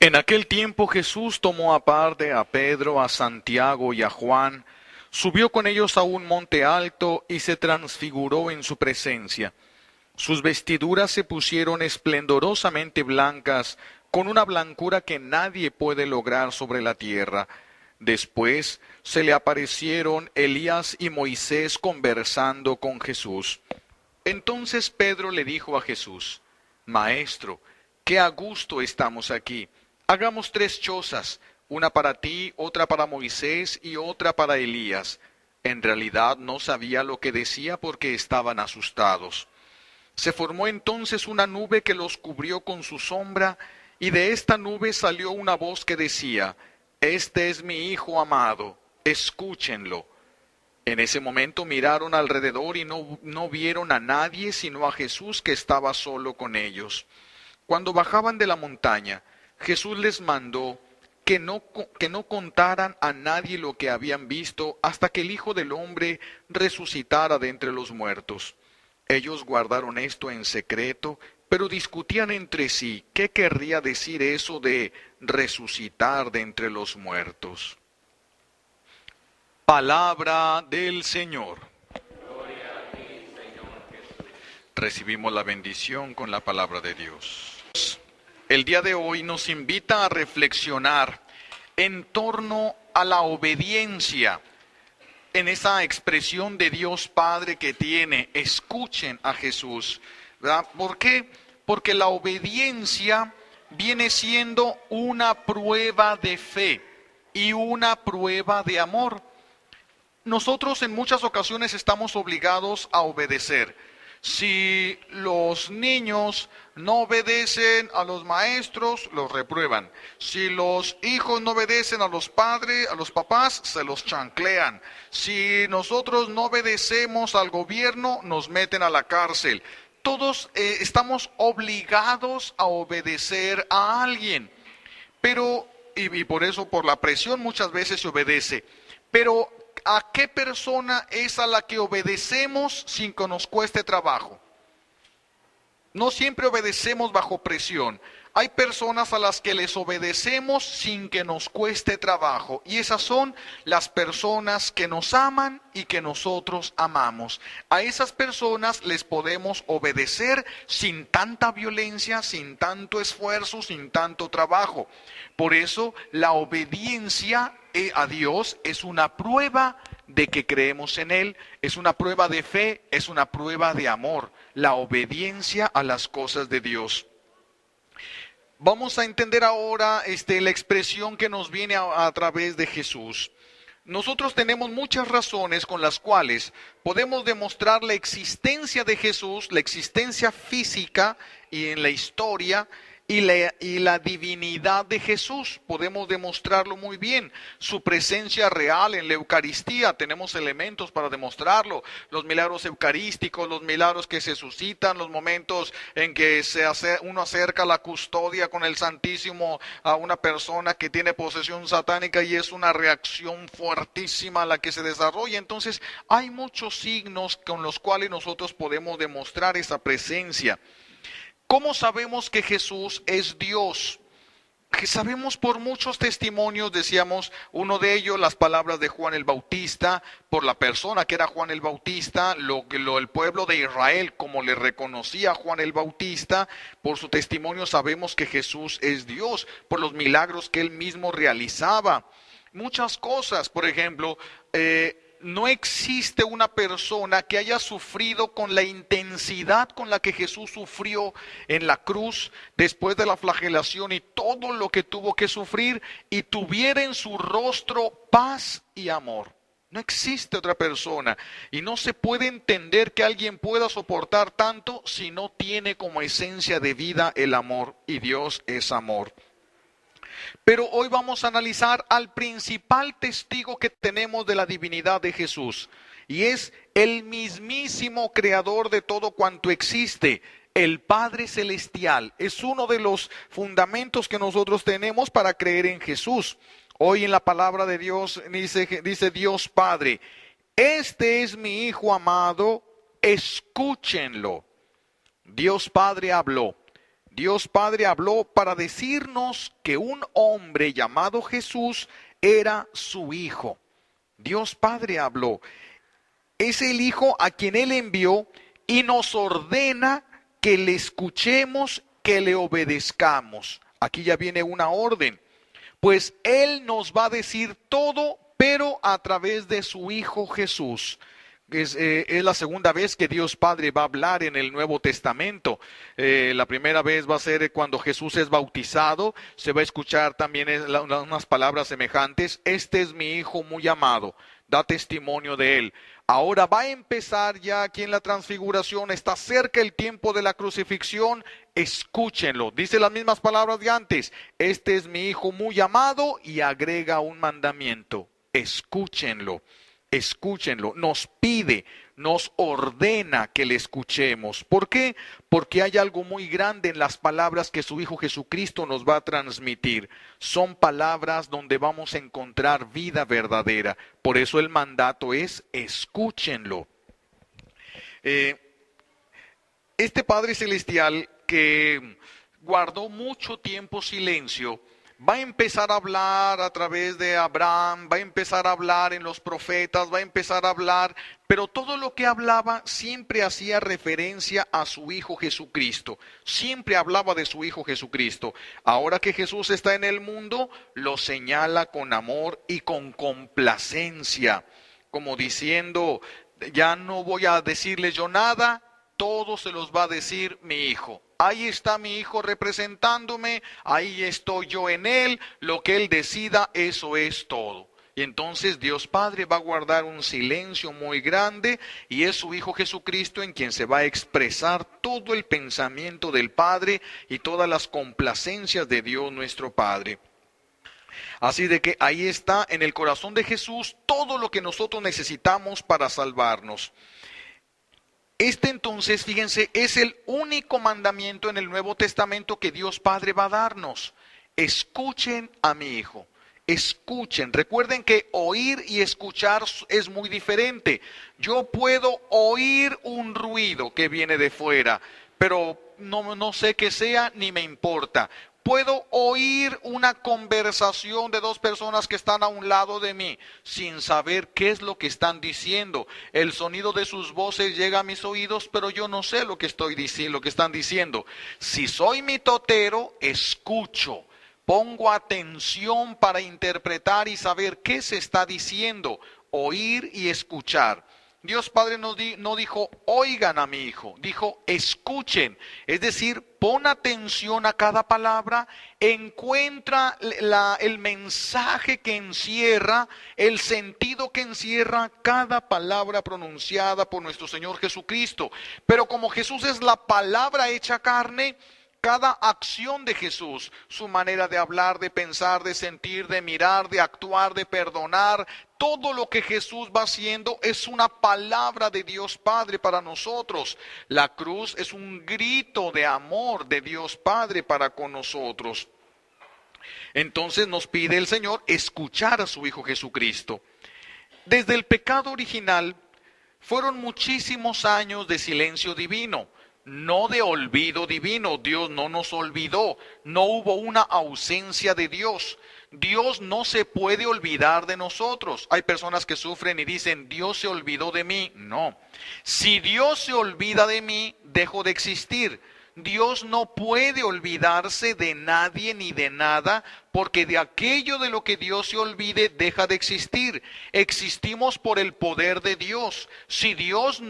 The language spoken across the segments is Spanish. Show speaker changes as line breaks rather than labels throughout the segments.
En aquel tiempo Jesús tomó aparte a Pedro, a Santiago y a Juan, subió con ellos a un monte alto y se transfiguró en su presencia. Sus vestiduras se pusieron esplendorosamente blancas, con una blancura que nadie puede lograr sobre la tierra. Después se le aparecieron Elías y Moisés conversando con Jesús. Entonces Pedro le dijo a Jesús: Maestro, qué a gusto estamos aquí. Hagamos tres chozas, una para ti, otra para Moisés y otra para Elías. En realidad no sabía lo que decía porque estaban asustados. Se formó entonces una nube que los cubrió con su sombra, y de esta nube salió una voz que decía: Este es mi Hijo amado, escúchenlo. En ese momento miraron alrededor y no vieron a nadie sino a Jesús, que estaba solo con ellos. Cuando bajaban de la montaña, Jesús les mandó que no contaran a nadie lo que habían visto hasta que el Hijo del Hombre resucitara de entre los muertos. Ellos guardaron esto en secreto, pero discutían entre sí qué querría decir eso de resucitar de entre los muertos. Palabra del Señor.
Gloria a ti, Señor Jesús.
Recibimos la bendición con la palabra de Dios. El día de hoy nos invita a reflexionar en torno a la obediencia, en esa expresión de Dios Padre que tiene: escuchen a Jesús, ¿verdad? ¿Por qué? Porque la obediencia viene siendo una prueba de fe y una prueba de amor. Nosotros en muchas ocasiones estamos obligados a obedecer. Si los niños no obedecen a los maestros, los reprueban. Si los hijos no obedecen a los padres, a los papás, se los chanclean. Si nosotros no obedecemos al gobierno, nos meten a la cárcel. Todos estamos obligados a obedecer a alguien. Pero, y por eso, por la presión, muchas veces se obedece. Pero, ¿a qué persona es a la que obedecemos sin que nos cueste trabajo? No siempre obedecemos bajo presión. Hay personas a las que les obedecemos sin que nos cueste trabajo. Y esas son las personas que nos aman y que nosotros amamos. A esas personas les podemos obedecer sin tanta violencia, sin tanto esfuerzo, sin tanto trabajo. Por eso la obediencia a Dios es una prueba de que creemos en Él, es una prueba de fe, es una prueba de amor, la obediencia a las cosas de Dios. Vamos a entender ahora la expresión que nos viene a través de Jesús. Nosotros tenemos muchas razones con las cuales podemos demostrar la existencia de Jesús, la existencia física y en la historia, y la divinidad de Jesús. Podemos demostrarlo muy bien. Su presencia real en la Eucaristía, tenemos elementos para demostrarlo. Los milagros eucarísticos, los milagros que se suscitan, los momentos en que uno acerca la custodia con el Santísimo a una persona que tiene posesión satánica y es una reacción fuertísima la que se desarrolla. Entonces hay muchos signos con los cuales nosotros podemos demostrar esa presencia. ¿Cómo sabemos que Jesús es Dios? Que sabemos por muchos testimonios, decíamos, uno de ellos, las palabras de Juan el Bautista, por la persona que era Juan el Bautista, el pueblo de Israel, como le reconocía a Juan el Bautista, por su testimonio sabemos que Jesús es Dios, por los milagros que él mismo realizaba. Muchas cosas, por ejemplo, no existe una persona que haya sufrido con la intensidad con la que Jesús sufrió en la cruz después de la flagelación y todo lo que tuvo que sufrir, y tuviera en su rostro paz y amor. No existe otra persona, y no se puede entender que alguien pueda soportar tanto si no tiene como esencia de vida el amor, y Dios es amor. Pero hoy vamos a analizar al principal testigo que tenemos de la divinidad de Jesús, y es el mismísimo creador de todo cuanto existe, el Padre Celestial. Es uno de los fundamentos que nosotros tenemos para creer en Jesús. Hoy en la palabra de Dios dice Dios Padre: este es mi Hijo amado, escúchenlo. Dios Padre habló. Dios Padre habló para decirnos que un hombre llamado Jesús era su Hijo. Dios Padre habló. Es el Hijo a quien Él envió y nos ordena que le escuchemos, que le obedezcamos. Aquí ya viene una orden. Pues Él nos va a decir todo, pero a través de su Hijo Jesús. Es la segunda vez que Dios Padre va a hablar en el Nuevo Testamento. La primera vez va a ser cuando Jesús es bautizado. Se va a escuchar también unas palabras semejantes. Este es mi Hijo muy amado. Da testimonio de Él. Ahora va a empezar ya aquí en la transfiguración. Está cerca el tiempo de la crucifixión. Escúchenlo. Dice las mismas palabras de antes. Este es mi Hijo muy amado, y agrega un mandamiento. Escúchenlo. Escúchenlo, nos pide, nos ordena que le escuchemos. ¿Por qué? Porque hay algo muy grande en las palabras que su Hijo Jesucristo nos va a transmitir. Son palabras donde vamos a encontrar vida verdadera. Por eso el mandato es: escúchenlo. Este Padre Celestial que guardó mucho tiempo silencio, va a empezar a hablar a través de Abraham, va a empezar a hablar en los profetas, va a empezar a hablar, pero todo lo que hablaba siempre hacía referencia a su Hijo Jesucristo. Siempre hablaba de su Hijo Jesucristo. Ahora que Jesús está en el mundo, lo señala con amor y con complacencia, como diciendo: ya no voy a decirles yo nada, todo se los va a decir mi Hijo. Ahí está mi Hijo representándome, ahí estoy yo en Él, lo que Él decida, eso es todo. Y entonces Dios Padre va a guardar un silencio muy grande, y es su Hijo Jesucristo en quien se va a expresar todo el pensamiento del Padre y todas las complacencias de Dios nuestro Padre. Así de que ahí está en el corazón de Jesús todo lo que nosotros necesitamos para salvarnos. Este entonces, fíjense, es el único mandamiento en el Nuevo Testamento que Dios Padre va a darnos. Escuchen a mi Hijo. Escuchen. Recuerden que oír y escuchar es muy diferente. Yo puedo oír un ruido que viene de fuera, pero no sé qué sea, ni me importa. Puedo oír una conversación de dos personas que están a un lado de mí sin saber qué es lo que están diciendo. El sonido de sus voces llega a mis oídos, pero yo no sé lo que estoy diciendo, lo que están diciendo. Si soy mitotero, escucho. Pongo atención para interpretar y saber qué se está diciendo. Oír y escuchar. Dios Padre no dijo: oigan a mi Hijo, dijo: escuchen. Es decir, pon atención a cada palabra, encuentra el mensaje que encierra, el sentido que encierra cada palabra pronunciada por nuestro Señor Jesucristo. Pero como Jesús es la palabra hecha carne, cada acción de Jesús, su manera de hablar, de pensar, de sentir, de mirar, de actuar, de perdonar, todo lo que Jesús va haciendo es una palabra de Dios Padre para nosotros. La cruz es un grito de amor de Dios Padre para con nosotros. Entonces nos pide el Señor escuchar a su Hijo Jesucristo. Desde el pecado original fueron muchísimos años de silencio divino. No de olvido divino. Dios no nos olvidó. No hubo una ausencia de Dios. Dios no se puede olvidar de nosotros. Hay personas que sufren y dicen: Dios se olvidó de mí. No. Si Dios se olvida de mí, dejo de existir. Dios no puede olvidarse de nadie ni de nada, porque de aquello de lo que Dios se olvide deja de existir. Existimos por el poder de Dios. Si Dios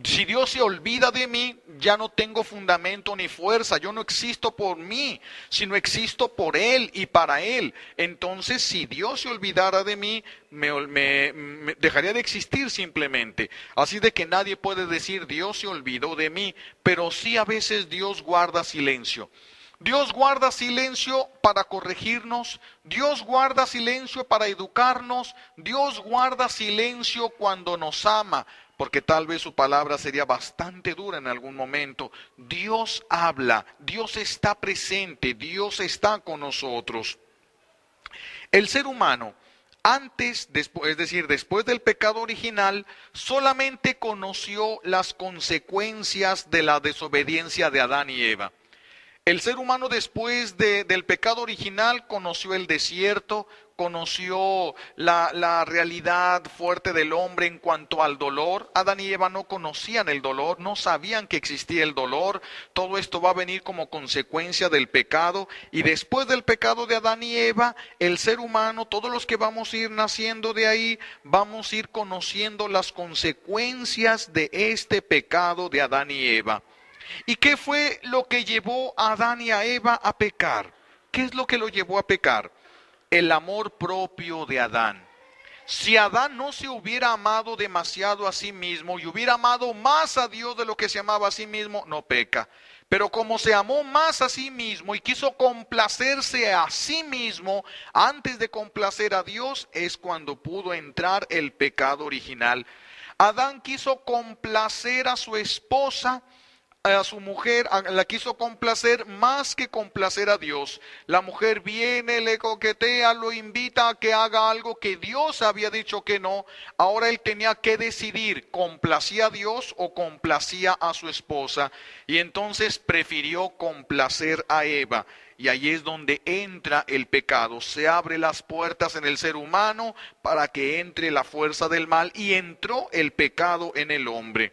si Dios se olvida de mí, ya no tengo fundamento ni fuerza. Yo no existo por mí, sino existo por Él y para Él. Entonces, si Dios se olvidara de mí, me dejaría de existir simplemente. Así de que nadie puede decir: Dios se olvidó de mí. Pero sí, a veces Dios guarda silencio. Dios guarda silencio para corregirnos, Dios guarda silencio para educarnos, Dios guarda silencio cuando nos ama, porque tal vez su palabra sería bastante dura en algún momento. Dios habla, Dios está presente, Dios está con nosotros. El ser humano, es decir, después del pecado original, solamente conoció las consecuencias de la desobediencia de Adán y Eva. El ser humano después del pecado original conoció el desierto, conoció la realidad fuerte del hombre en cuanto al dolor. Adán y Eva no conocían el dolor, no sabían que existía el dolor. Todo esto va a venir como consecuencia del pecado. Y después del pecado de Adán y Eva, el ser humano, todos los que vamos a ir naciendo de ahí, vamos a ir conociendo las consecuencias de este pecado de Adán y Eva. ¿Y qué fue lo que llevó a Adán y a Eva a pecar? ¿Qué es lo que lo llevó a pecar? El amor propio de Adán. Si Adán no se hubiera amado demasiado a sí mismo y hubiera amado más a Dios de lo que se amaba a sí mismo, no peca. Pero como se amó más a sí mismo y quiso complacerse a sí mismo antes de complacer a Dios, es cuando pudo entrar el pecado original. Adán quiso complacer a su esposa, a su mujer, la quiso complacer más que complacer a Dios. La mujer viene, le coquetea, lo invita a que haga algo que Dios había dicho que no. Ahora él tenía que decidir, ¿complacía a Dios o complacía a su esposa? Y entonces prefirió complacer a Eva. Y ahí es donde entra el pecado. Se abren las puertas en el ser humano para que entre la fuerza del mal, y entró el pecado en el hombre.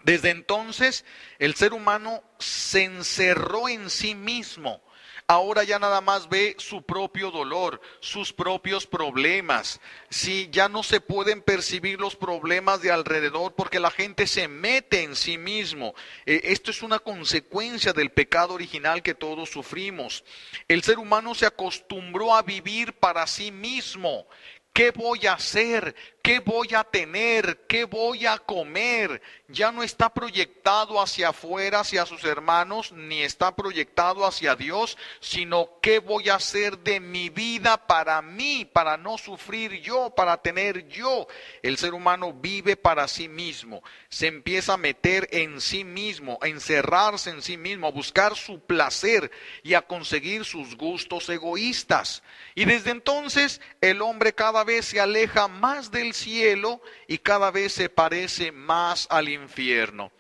Desde entonces el ser humano se encerró en sí mismo. Ahora ya nada más ve su propio dolor, sus propios problemas. Sí, ya no se pueden percibir los problemas de alrededor porque la gente se mete en sí mismo. Esto es una consecuencia del pecado original que todos sufrimos. El ser humano se acostumbró a vivir para sí mismo. ¿Qué voy a hacer? ¿Qué voy a tener? ¿Qué voy a comer? Ya no está proyectado hacia afuera, hacia sus hermanos, ni está proyectado hacia Dios, sino qué voy a hacer de mi vida para mí, para no sufrir yo, para tener yo. El ser humano vive para sí mismo, se empieza a meter en sí mismo, a encerrarse en sí mismo, a buscar su placer y a conseguir sus gustos egoístas. Y desde entonces el hombre cada vez se aleja más del cielo y cada vez se parece más al infierno.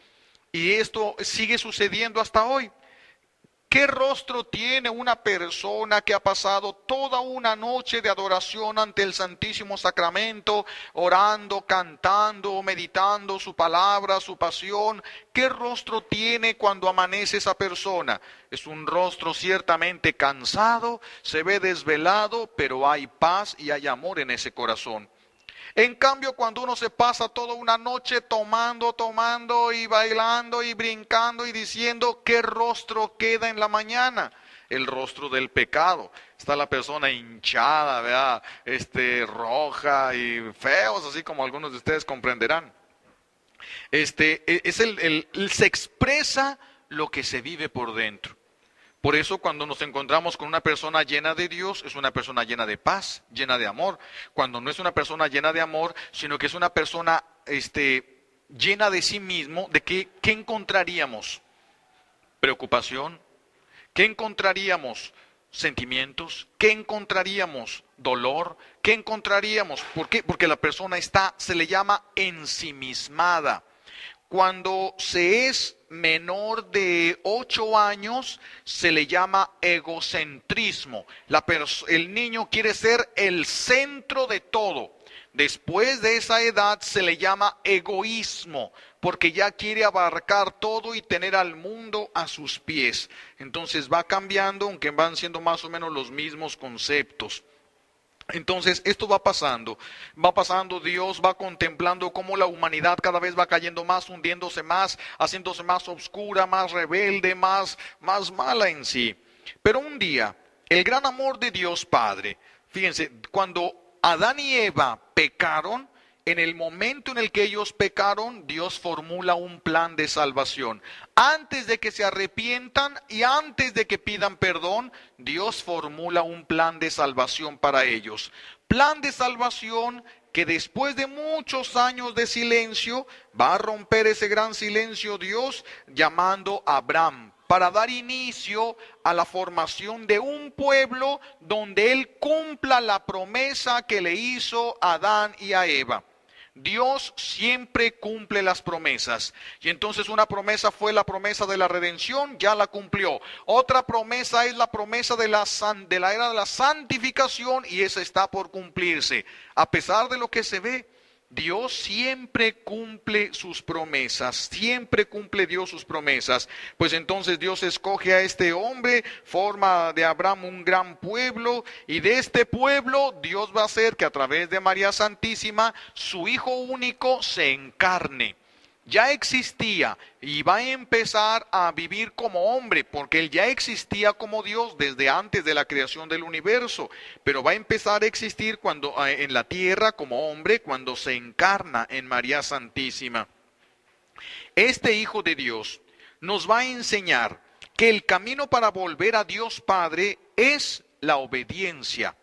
Y esto sigue sucediendo hasta hoy. ¿Qué rostro tiene una persona que ha pasado toda una noche de adoración ante el Santísimo Sacramento, orando, cantando, meditando su palabra, su pasión? ¿Qué rostro tiene cuando amanece esa persona? Es un rostro ciertamente cansado, se ve desvelado, pero hay paz y hay amor en ese corazón. En cambio, cuando uno se pasa toda una noche tomando y bailando y brincando y diciendo, ¿qué rostro queda en la mañana? El rostro del pecado. Está la persona hinchada, ¿verdad? Roja y feos, así como algunos de ustedes comprenderán. Se expresa lo que se vive por dentro. Por eso cuando nos encontramos con una persona llena de Dios, es una persona llena de paz, llena de amor. Cuando no es una persona llena de amor, sino que es una persona llena de sí mismo, ¿de qué encontraríamos? Preocupación. ¿Qué encontraríamos? Sentimientos. ¿Qué encontraríamos? Dolor. ¿Qué encontraríamos? ¿Por qué? Porque la persona se le llama ensimismada. Cuando se es menor de 8 años, se le llama egocentrismo. El niño quiere ser el centro de todo. Después de esa edad se le llama egoísmo, porque ya quiere abarcar todo y tener al mundo a sus pies. Entonces va cambiando, aunque van siendo más o menos los mismos conceptos. Entonces esto va pasando, Dios va contemplando cómo la humanidad cada vez va cayendo más, hundiéndose más, haciéndose más oscura, más rebelde, más mala en sí. Pero un día, el gran amor de Dios Padre, fíjense, cuando Adán y Eva pecaron, en el momento en el que ellos pecaron, Dios formula un plan de salvación. Antes de que se arrepientan y antes de que pidan perdón, Dios formula un plan de salvación para ellos. Plan de salvación que después de muchos años de silencio, va a romper ese gran silencio Dios llamando a Abraham para dar inicio a la formación de un pueblo donde Él cumpla la promesa que le hizo a Adán y a Eva. Dios siempre cumple las promesas. Y entonces una promesa fue la promesa de la redención, ya la cumplió. Otra promesa es la promesa de la era de la santificación, y esa está por cumplirse. A pesar de lo que se ve, Dios siempre cumple sus promesas, siempre cumple Dios sus promesas. Pues entonces Dios escoge a este hombre, forma de Abraham un gran pueblo, y de este pueblo Dios va a hacer que a través de María Santísima, su Hijo único se encarne. Ya existía y va a empezar a vivir como hombre, porque Él ya existía como Dios desde antes de la creación del universo, pero va a empezar a existir cuando en la tierra como hombre, cuando se encarna en María Santísima. Este Hijo de Dios nos va a enseñar que el camino para volver a Dios Padre es la obediencia.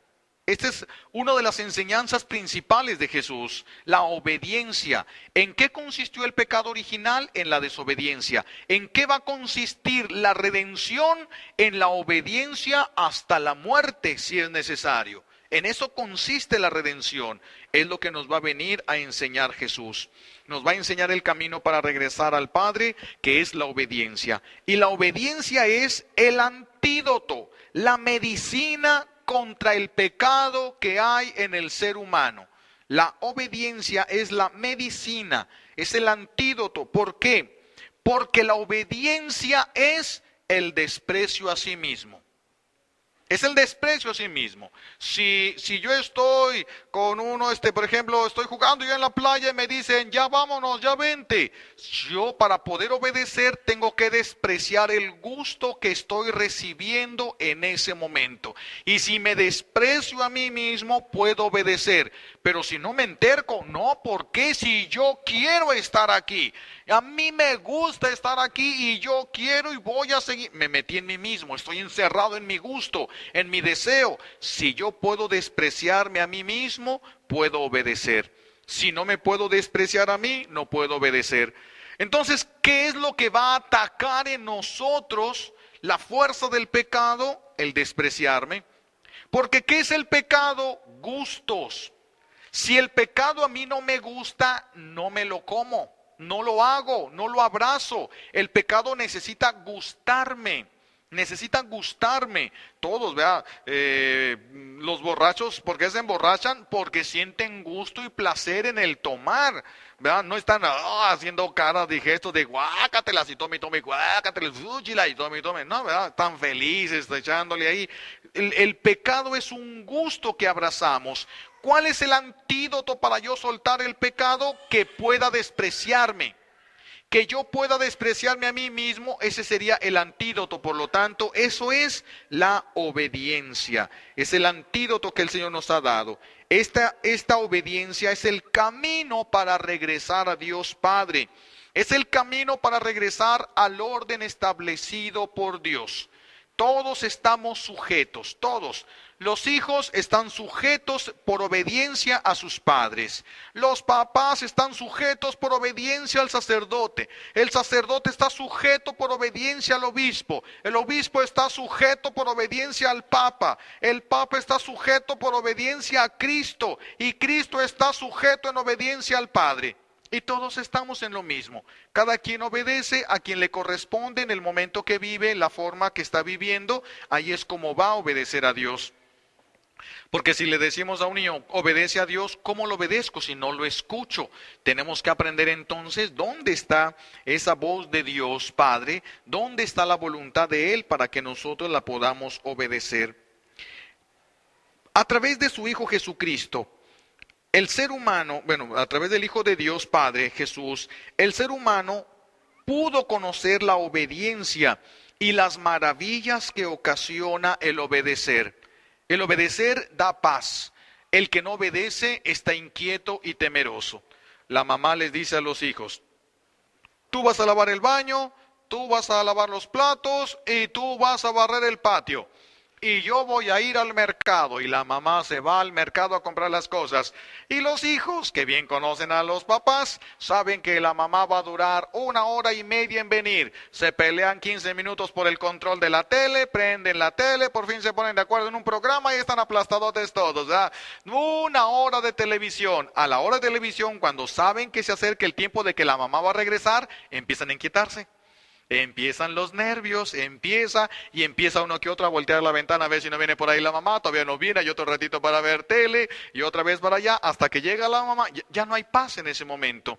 Esta es una de las enseñanzas principales de Jesús, la obediencia. ¿En qué consistió el pecado original? En la desobediencia. ¿En qué va a consistir la redención? En la obediencia hasta la muerte, si es necesario. En eso consiste la redención. Es lo que nos va a venir a enseñar Jesús. Nos va a enseñar el camino para regresar al Padre, que es la obediencia. Y la obediencia es el antídoto, la medicina contra el pecado que hay en el ser humano. La obediencia es la medicina, es el antídoto. ¿Por qué? Porque la obediencia es el desprecio a sí mismo. Es el desprecio a sí mismo. Si yo estoy con uno, por ejemplo, estoy jugando yo en la playa y me dicen, ya vámonos, ya vente. Yo, para poder obedecer, tengo que despreciar el gusto que estoy recibiendo en ese momento. Y si me desprecio a mí mismo, puedo obedecer. Pero si no me enterco, no, ¿por qué? Si yo quiero estar aquí, a mí me gusta estar aquí y yo quiero y voy a seguir. Me metí en mí mismo, estoy encerrado en mi gusto, en mi deseo. Si yo puedo despreciarme a mí mismo, puedo obedecer. Si no me puedo despreciar a mí, no puedo obedecer. Entonces, ¿qué es lo que va a atacar en nosotros la fuerza del pecado? El despreciarme. Porque ¿qué es el pecado? Gustos. Si el pecado a mí no me gusta, no me lo como, no lo hago, no lo abrazo. El pecado necesita gustarme. Necesitan gustarme. Todos, vea, los borrachos, ¿por qué se emborrachan? Porque sienten gusto y placer en el tomar, ¿verdad? No están haciendo caras de gestos de guácatelas y tome, guácatelas, fúchila y tome. No, ¿verdad? Están felices, echándole ahí. El pecado es un gusto que abrazamos. ¿Cuál es el antídoto para yo soltar el pecado? Que pueda despreciarme. Que yo pueda despreciarme a mí mismo, ese sería el antídoto. Por lo tanto, eso es la obediencia. Es el antídoto que el Señor nos ha dado. Esta obediencia es el camino para regresar a Dios Padre. Es el camino para regresar al orden establecido por Dios. Todos estamos sujetos, todos. Los hijos están sujetos por obediencia a sus padres. Los papás están sujetos por obediencia al sacerdote. El sacerdote está sujeto por obediencia al obispo. El obispo está sujeto por obediencia al papa. El papa está sujeto por obediencia a Cristo. Y Cristo está sujeto en obediencia al Padre. Y todos estamos en lo mismo. Cada quien obedece a quien le corresponde en el momento que vive, la forma que está viviendo. Ahí es como va a obedecer a Dios. Porque si le decimos a un niño, obedece a Dios, ¿cómo lo obedezco si no lo escucho? Tenemos que aprender entonces dónde está esa voz de Dios Padre, dónde está la voluntad de Él para que nosotros la podamos obedecer. A través de su Hijo Jesucristo, el ser humano, a través del Hijo de Dios Padre, Jesús, el ser humano pudo conocer la obediencia y las maravillas que ocasiona el obedecer. El obedecer da paz. El que no obedece está inquieto y temeroso. La mamá les dice a los hijos, tú vas a lavar el baño, tú vas a lavar los platos y tú vas a barrer el patio. y yo voy a ir al mercado, y la mamá se va al mercado a comprar las cosas. Y los hijos, que bien conocen a los papás, saben que la mamá va a durar 1 hora y media en venir. Se pelean 15 minutos por el control de la tele, prenden la tele, por fin se ponen de acuerdo en un programa y están aplastadotes todos, ¿verdad? 1 hora de televisión. A la hora de televisión, cuando saben que se acerca el tiempo de que la mamá va a regresar, empiezan a inquietarse. Empiezan los nervios, empieza uno que otro a voltear la ventana a ver si no viene por ahí la mamá, todavía no viene, hay otro ratito para ver tele y otra vez para allá, hasta que llega la mamá. Ya no hay paz en ese momento.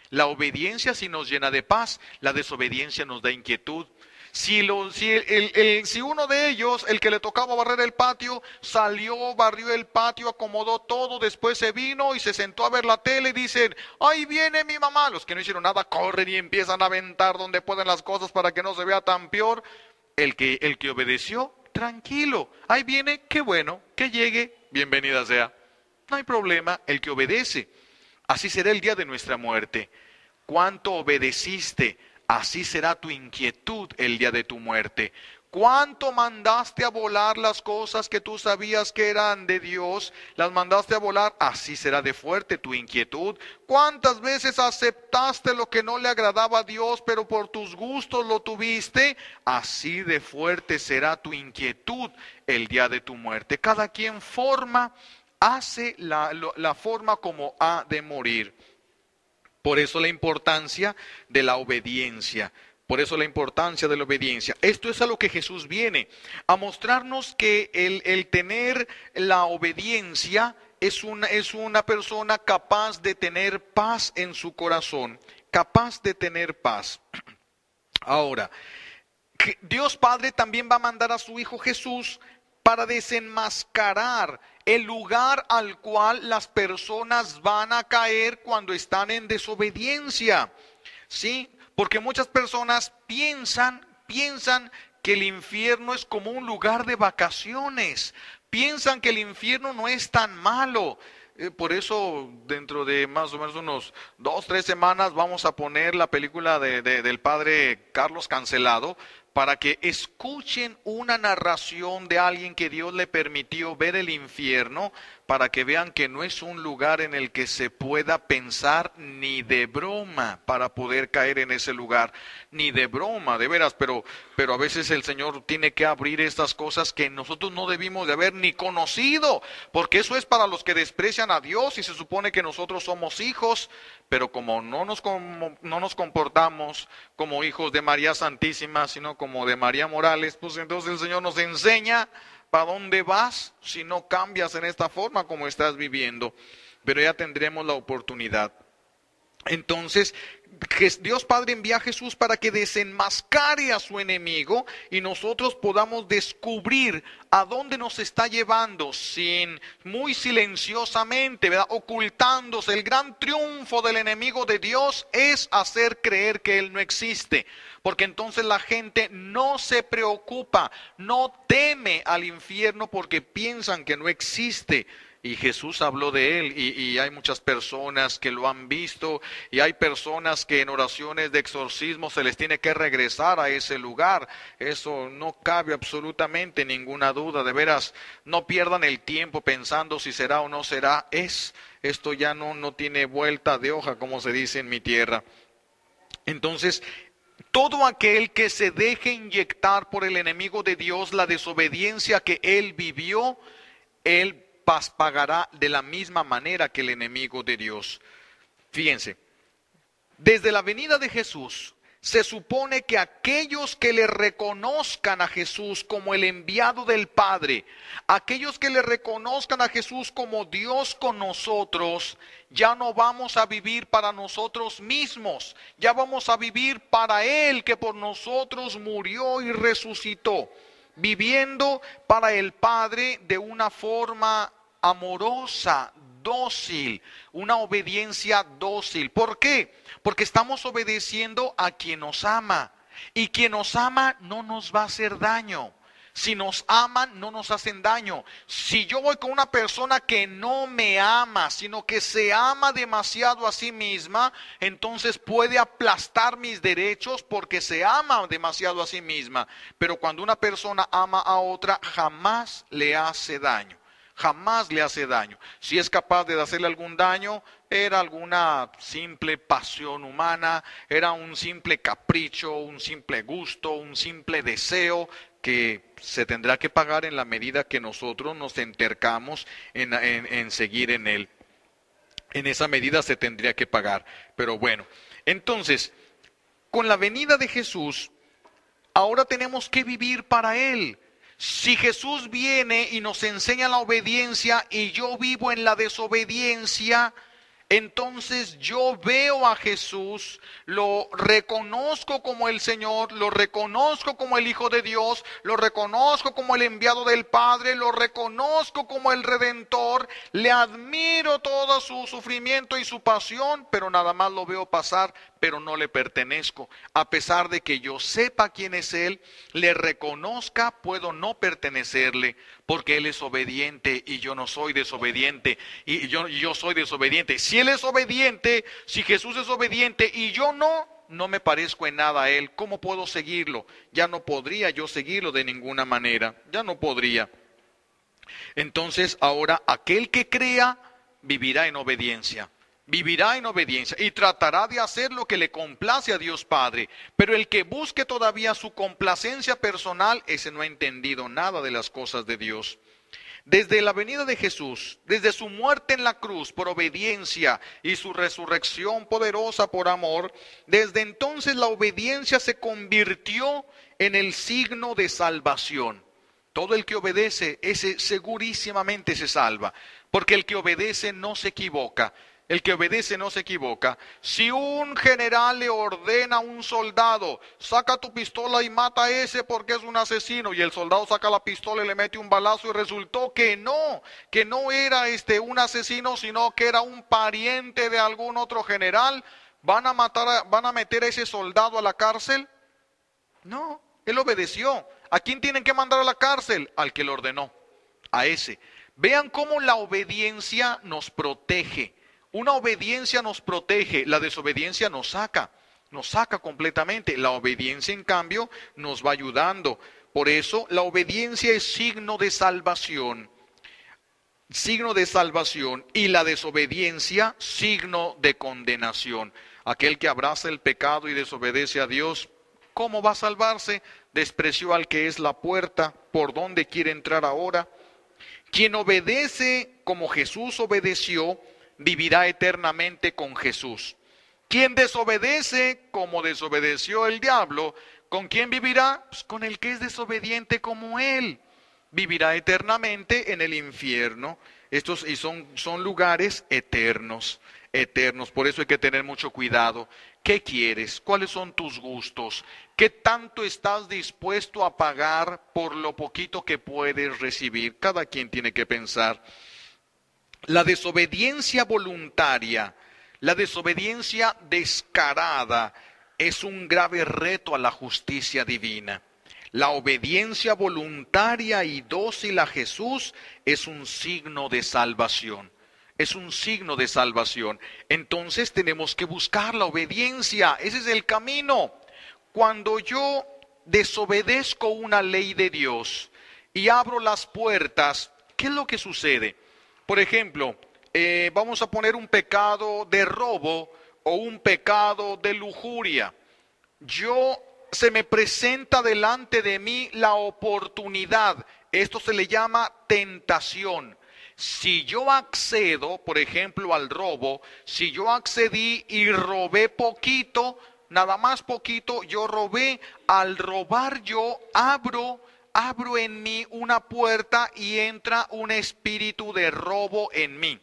La obediencia sí nos llena de paz, la desobediencia nos da inquietud. Si uno de ellos, el que le tocaba barrer el patio, salió, barrió el patio, acomodó todo, después se vino y se sentó a ver la tele y dicen, ahí viene mi mamá. Los que no hicieron nada corren y empiezan a aventar donde pueden las cosas para que no se vea tan peor. El que obedeció, tranquilo, ahí viene, qué bueno, que llegue, bienvenida sea. No hay problema, el que obedece. Así será el día de nuestra muerte. ¿Cuánto obedeciste? Así será tu inquietud el día de tu muerte. ¿Cuánto mandaste a volar las cosas que tú sabías que eran de Dios? ¿Las mandaste a volar? Así será de fuerte tu inquietud. ¿Cuántas veces aceptaste lo que no le agradaba a Dios, pero por tus gustos lo tuviste? Así de fuerte será tu inquietud el día de tu muerte. Cada quien hace la forma como ha de morir. Por eso la importancia de la obediencia. Por eso la importancia de la obediencia. Esto es a lo que Jesús viene, a mostrarnos que el tener la obediencia es una persona capaz de tener paz en su corazón, capaz de tener paz. Ahora, Dios Padre también va a mandar a su Hijo Jesús para desenmascarar el lugar al cual las personas van a caer cuando están en desobediencia. ¿Sí? Porque muchas personas piensan que el infierno es como un lugar de vacaciones. Piensan que el infierno no es tan malo. Por eso dentro de más o menos unos 2-3 semanas vamos a poner la película del padre Carlos Cancelado, para que escuchen una narración de alguien que Dios le permitió ver el infierno, para que vean que no es un lugar en el que se pueda pensar ni de broma para poder caer en ese lugar, ni de broma, de veras, pero a veces el Señor tiene que abrir estas cosas que nosotros no debimos de haber ni conocido, porque eso es para los que desprecian a Dios y se supone que nosotros somos hijos, pero como no nos comportamos como hijos de María Santísima, sino como de María Morales, pues entonces el Señor nos enseña para dónde vas si no cambias en esta forma como estás viviendo. Pero ya tendremos la oportunidad. Entonces, Dios Padre envía a Jesús para que desenmascare a su enemigo y nosotros podamos descubrir a dónde nos está llevando, muy silenciosamente, ¿verdad? Ocultándose. El gran triunfo del enemigo de Dios es hacer creer que Él no existe, porque entonces la gente no se preocupa, no teme al infierno porque piensan que no existe. Y Jesús habló de él y hay muchas personas que lo han visto y hay personas que en oraciones de exorcismo se les tiene que regresar a ese lugar. Eso no cabe absolutamente ninguna duda. De veras, no pierdan el tiempo pensando si será o no será. Esto ya no tiene vuelta de hoja, como se dice en mi tierra. Entonces, todo aquel que se deje inyectar por el enemigo de Dios la desobediencia que él vivió, él pagará de la misma manera que el enemigo de Dios. Fíjense, desde la venida de Jesús, se supone que aquellos que le reconozcan a Jesús como el enviado del Padre, aquellos que le reconozcan a Jesús como Dios con nosotros, ya no vamos a vivir para nosotros mismos, ya vamos a vivir para Él que por nosotros murió y resucitó, viviendo para el Padre de una forma amorosa, dócil, una obediencia dócil. ¿Por qué? Porque estamos obedeciendo a quien nos ama, y quien nos ama no nos va a hacer daño. Si nos aman, no nos hacen daño. Si yo voy con una persona que no me ama, sino que se ama demasiado a sí misma, entonces puede aplastar mis derechos porque se ama demasiado a sí misma. Pero cuando una persona ama a otra, jamás le hace daño. Jamás le hace daño. Si es capaz de hacerle algún daño, era alguna simple pasión humana, era un simple capricho, un simple gusto, un simple deseo que se tendrá que pagar en la medida que nosotros nos entercamos en seguir en él. En esa medida se tendría que pagar. Pero bueno, entonces, con la venida de Jesús, ahora tenemos que vivir para él. Si Jesús viene y nos enseña la obediencia y yo vivo en la desobediencia, entonces yo veo a Jesús, lo reconozco como el Señor, lo reconozco como el Hijo de Dios, lo reconozco como el enviado del Padre, lo reconozco como el Redentor, le admiro todo su sufrimiento y su pasión, pero nada más lo veo pasar, pero no le pertenezco. A pesar de que yo sepa quién es Él, le reconozca, puedo no pertenecerle, porque Él es obediente y yo no soy desobediente, y yo soy desobediente. Si Él es obediente, si Jesús es obediente y yo no me parezco en nada a Él, ¿cómo puedo seguirlo? Ya no podría yo seguirlo de ninguna manera, ya no podría. Entonces ahora aquel que crea vivirá en obediencia. Vivirá en obediencia y tratará de hacer lo que le complace a Dios Padre. Pero el que busque todavía su complacencia personal, ese no ha entendido nada de las cosas de Dios. Desde la venida de Jesús, desde su muerte en la cruz por obediencia y su resurrección poderosa por amor, desde entonces la obediencia se convirtió en el signo de salvación. Todo el que obedece, ese segurísimamente se salva, porque el que obedece no se equivoca. El que obedece no se equivoca. Si un general le ordena a un soldado, saca tu pistola y mata a ese porque es un asesino, y el soldado saca la pistola y le mete un balazo y resultó que no era un asesino, sino que era un pariente de algún otro general, ¿van a meter a ese soldado a la cárcel? No, él obedeció. ¿A quién tienen que mandar a la cárcel? Al que lo ordenó, a ese. Vean cómo la obediencia nos protege. Una obediencia nos protege, la desobediencia nos saca completamente. La obediencia, en cambio, nos va ayudando. Por eso, la obediencia es signo de salvación, y la desobediencia, signo de condenación. Aquel que abraza el pecado y desobedece a Dios, ¿cómo va a salvarse? Despreció al que es la puerta, ¿por dónde quiere entrar ahora? Quien obedece como Jesús obedeció, vivirá eternamente con Jesús. Quien desobedece como desobedeció el diablo, ¿con quién vivirá? Pues con el que es desobediente como él. Vivirá eternamente en el infierno. Estos son lugares eternos. Por eso hay que tener mucho cuidado. ¿Qué quieres? ¿Cuáles son tus gustos? ¿Qué tanto estás dispuesto a pagar por lo poquito que puedes recibir? Cada quien tiene que pensar. La desobediencia voluntaria, la desobediencia descarada, es un grave reto a la justicia divina. La obediencia voluntaria y dócil a Jesús es un signo de salvación. Es un signo de salvación. Entonces tenemos que buscar la obediencia. Ese es el camino. Cuando yo desobedezco una ley de Dios y abro las puertas, ¿qué es lo que sucede? Por ejemplo, vamos a poner un pecado de robo o un pecado de lujuria. Se me presenta delante de mí la oportunidad. Esto se le llama tentación. Si yo accedo, por ejemplo, al robo, si yo accedí y robé poquito, nada más poquito, yo robé. Al robar yo abro en mí una puerta y entra un espíritu de robo en mí.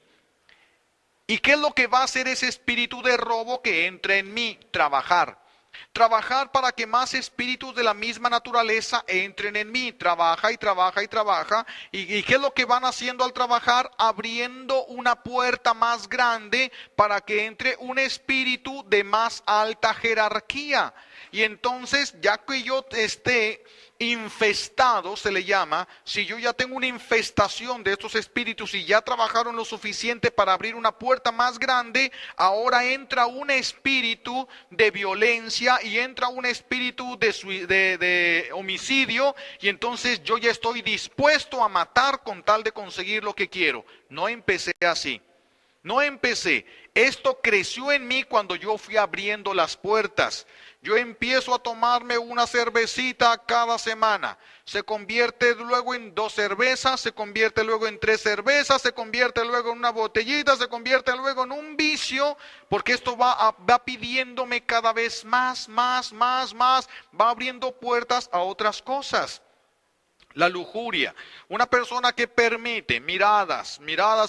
¿Y qué es lo que va a hacer ese espíritu de robo que entra en mí? Trabajar para que más espíritus de la misma naturaleza entren en mí. Trabaja y trabaja y trabaja. ¿Y qué es lo que van haciendo al trabajar? Abriendo una puerta más grande para que entre un espíritu de más alta jerarquía. Y entonces, ya que yo esté infestado, se le llama, si yo ya tengo una infestación de estos espíritus y ya trabajaron lo suficiente para abrir una puerta más grande, ahora entra un espíritu de violencia y entra un espíritu de homicidio, y entonces yo ya estoy dispuesto a matar con tal de conseguir lo que quiero. No empecé así. No empecé. Esto creció en mí cuando yo fui abriendo las puertas. Yo empiezo a tomarme una cervecita cada semana. Se convierte luego en 2 cervezas, se convierte luego en 3 cervezas, se convierte luego en una botellita, se convierte luego en un vicio, porque esto va pidiéndome cada vez más, va abriendo puertas a otras cosas. La lujuria, una persona que permite miradas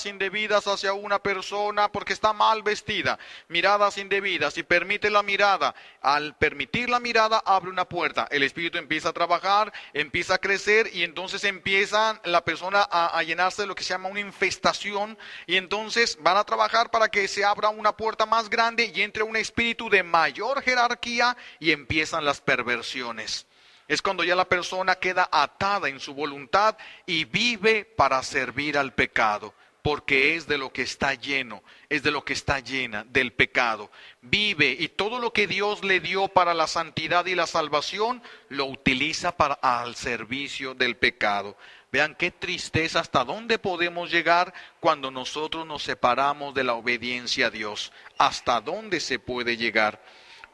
indebidas hacia una persona porque está mal vestida, miradas indebidas, y permite la mirada. Al permitir la mirada abre una puerta, el espíritu empieza a trabajar, empieza a crecer, y entonces empieza la persona a llenarse de lo que se llama una infestación, y entonces van a trabajar para que se abra una puerta más grande y entre un espíritu de mayor jerarquía, y empiezan las perversiones. Es cuando ya la persona queda atada en su voluntad y vive para servir al pecado, porque es de lo que está lleno, es de lo que está llena, del pecado. Vive, y todo lo que Dios le dio para la santidad y la salvación, lo utiliza al servicio del pecado. Vean qué tristeza, hasta dónde podemos llegar cuando nosotros nos separamos de la obediencia a Dios. Hasta dónde se puede llegar.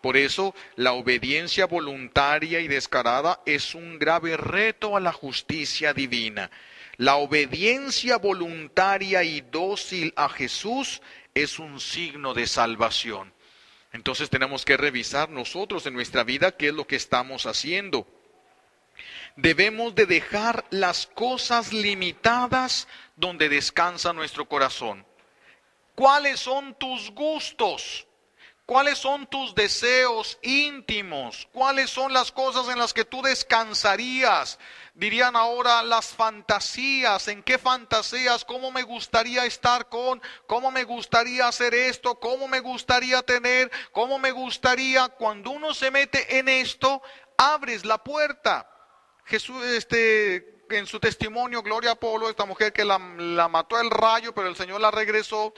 Por eso, la obediencia voluntaria y descarada es un grave reto a la justicia divina. La obediencia voluntaria y dócil a Jesús es un signo de salvación. Entonces tenemos que revisar nosotros en nuestra vida qué es lo que estamos haciendo. Debemos de dejar las cosas limitadas donde descansa nuestro corazón. ¿Cuáles son tus gustos? ¿Cuáles son tus deseos íntimos? ¿Cuáles son las cosas en las que tú descansarías? Dirían ahora las fantasías. ¿En qué fantasías? ¿Cómo me gustaría estar con? ¿Cómo me gustaría hacer esto? ¿Cómo me gustaría tener? ¿Cómo me gustaría? Cuando uno se mete en esto, abres la puerta. Jesús, en su testimonio, Gloria a Polo, esta mujer que la mató el rayo, pero el Señor la regresó,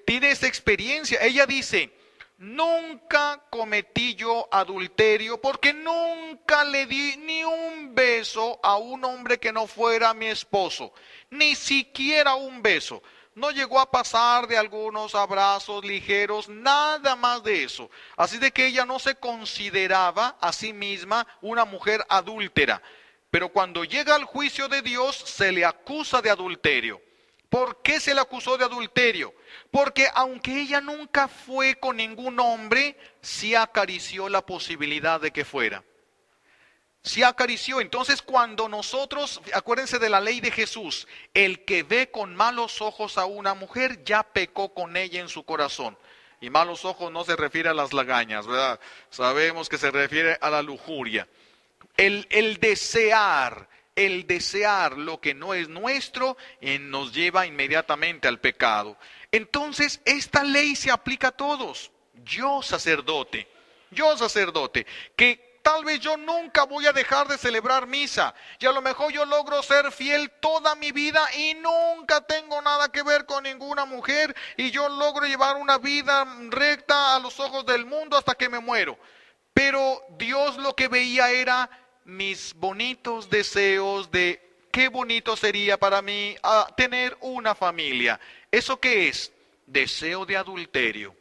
tiene esa experiencia. Ella dice: nunca cometí yo adulterio porque nunca le di ni un beso a un hombre que no fuera mi esposo, ni siquiera un beso. No llegó a pasar de algunos abrazos ligeros, nada más de eso. Así de que ella no se consideraba a sí misma una mujer adúltera. Pero cuando llega al juicio de Dios, se le acusa de adulterio. ¿Por qué se le acusó de adulterio? Porque aunque ella nunca fue con ningún hombre, sí acarició la posibilidad de que fuera. Sí acarició. Entonces cuando nosotros, acuérdense de la ley de Jesús, el que ve con malos ojos a una mujer ya pecó con ella en su corazón. Y malos ojos no se refiere a las lagañas, ¿verdad? Sabemos que se refiere a la lujuria. El desear lo que no es nuestro nos lleva inmediatamente al pecado. Entonces esta ley se aplica a todos. Yo sacerdote, que tal vez yo nunca voy a dejar de celebrar misa, y a lo mejor yo logro ser fiel toda mi vida y nunca tengo nada que ver con ninguna mujer, y yo logro llevar una vida recta a los ojos del mundo hasta que me muero. Pero Dios lo que veía era mis bonitos deseos de qué bonito sería para mí tener una familia. ¿Eso qué es? Deseo de adulterio.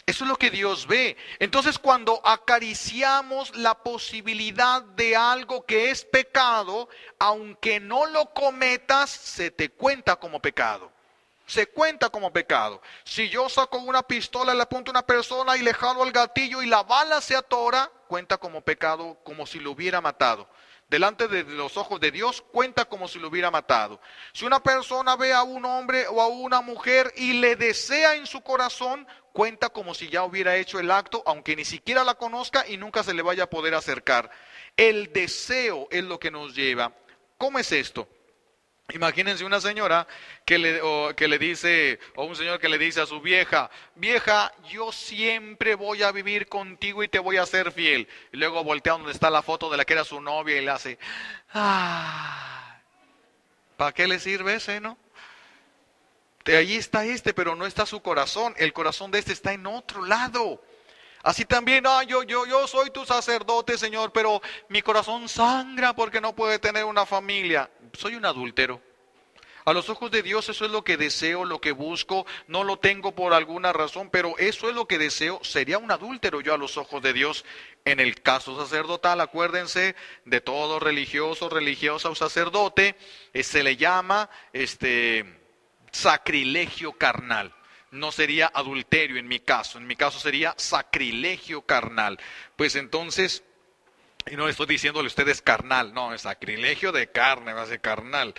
Eso es lo que Dios ve. Entonces cuando acariciamos la posibilidad de algo que es pecado, aunque no lo cometas, se te cuenta como pecado. Se cuenta como pecado. Si yo saco una pistola, le apunto a una persona y le jalo al gatillo y la bala se atora, cuenta como pecado, como si lo hubiera matado. Delante de los ojos de Dios, cuenta como si lo hubiera matado. Si una persona ve a un hombre o a una mujer y le desea en su corazón, cuenta como si ya hubiera hecho el acto, aunque ni siquiera la conozca y nunca se le vaya a poder acercar. El deseo es lo que nos lleva. ¿Cómo es esto? Imagínense una señora que le dice, o un señor que le dice a su vieja, vieja, yo siempre voy a vivir contigo y te voy a ser fiel. Y luego voltea donde está la foto de la que era su novia y le hace, ¿para qué le sirve ese, no? Allí está pero no está su corazón. El corazón de este está en otro lado. Así también, yo soy tu sacerdote, Señor, pero mi corazón sangra porque no puede tener una familia. Soy un adúltero. A los ojos de Dios eso es lo que deseo, lo que busco. No lo tengo por alguna razón, pero eso es lo que deseo. Sería un adúltero yo a los ojos de Dios. En el caso sacerdotal, acuérdense, de todo religioso, religiosa o sacerdote, se le llama sacrilegio carnal. No sería adulterio en mi caso sería sacrilegio carnal. Pues entonces, y no estoy diciéndole a ustedes carnal, no, es sacrilegio de carne, va a ser carnal.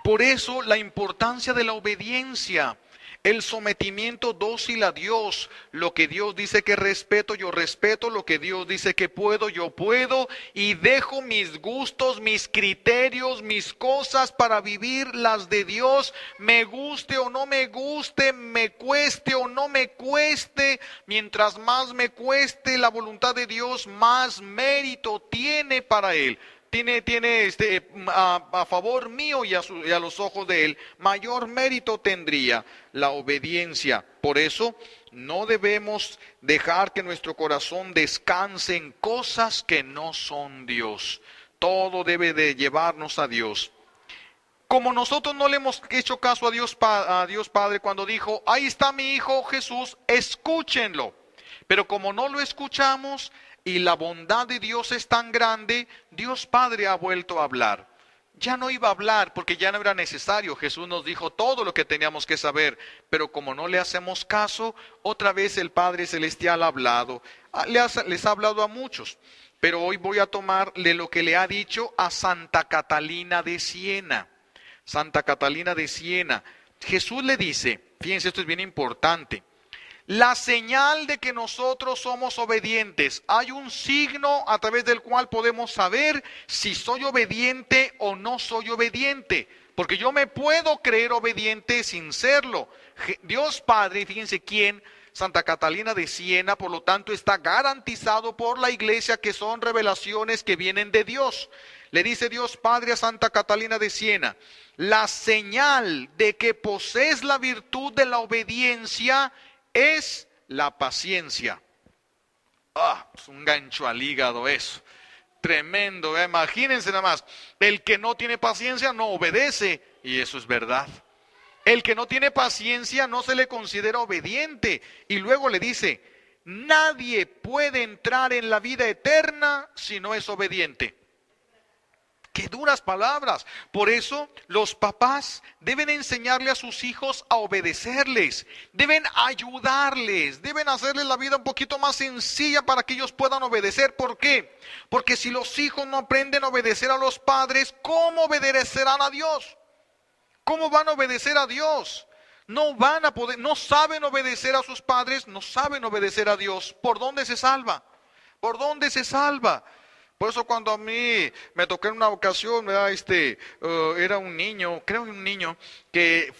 Por eso la importancia de la obediencia, el sometimiento dócil a Dios. Lo que Dios dice que respeto, yo respeto. Lo que Dios dice que puedo, yo puedo. Y dejo mis gustos, mis criterios, mis cosas para vivir las de Dios. Me guste o no me guste, me cueste o no me cueste. Mientras más me cueste la voluntad de Dios, más mérito tiene para Él. Tiene a favor mío y a los ojos de Él, mayor mérito tendría la obediencia. Por eso no debemos dejar que nuestro corazón descanse en cosas que no son Dios. Todo debe de llevarnos a Dios. Como nosotros no le hemos hecho caso a Dios Padre cuando dijo, ahí está mi Hijo Jesús, escúchenlo. Pero como no lo escuchamos, y la bondad de Dios es tan grande, Dios Padre ha vuelto a hablar. Ya no iba a hablar porque ya no era necesario. Jesús nos dijo todo lo que teníamos que saber. Pero como no le hacemos caso, otra vez el Padre Celestial ha hablado. Les ha hablado a muchos. Pero hoy voy a tomarle lo que le ha dicho a Santa Catalina de Siena. Santa Catalina de Siena. Jesús le dice, fíjense, esto es bien importante. La señal de que nosotros somos obedientes. Hay un signo a través del cual podemos saber si soy obediente o no soy obediente. Porque yo me puedo creer obediente sin serlo. Dios Padre, fíjense quién, Santa Catalina de Siena, por lo tanto está garantizado por la iglesia que son revelaciones que vienen de Dios. Le dice Dios Padre a Santa Catalina de Siena, la señal de que posees la virtud de la obediencia es la paciencia. Es un gancho al hígado eso. Tremendo, imagínense nada más. El que no tiene paciencia no obedece. Y eso es verdad. El que no tiene paciencia no se le considera obediente. Y luego le dice, nadie puede entrar en la vida eterna si no es obediente. Qué duras palabras. Por eso los papás deben enseñarle a sus hijos a obedecerles. Deben ayudarles. Deben hacerles la vida un poquito más sencilla para que ellos puedan obedecer. ¿Por qué? Porque si los hijos no aprenden a obedecer a los padres, ¿cómo obedecerán a Dios? ¿Cómo van a obedecer a Dios? No van a poder, no saben obedecer a sus padres, no saben obedecer a Dios. ¿Por dónde se salva? ¿Por dónde se salva? Por eso cuando a mí me tocó en una ocasión, ¿verdad? Era un niño, creo que un niño, que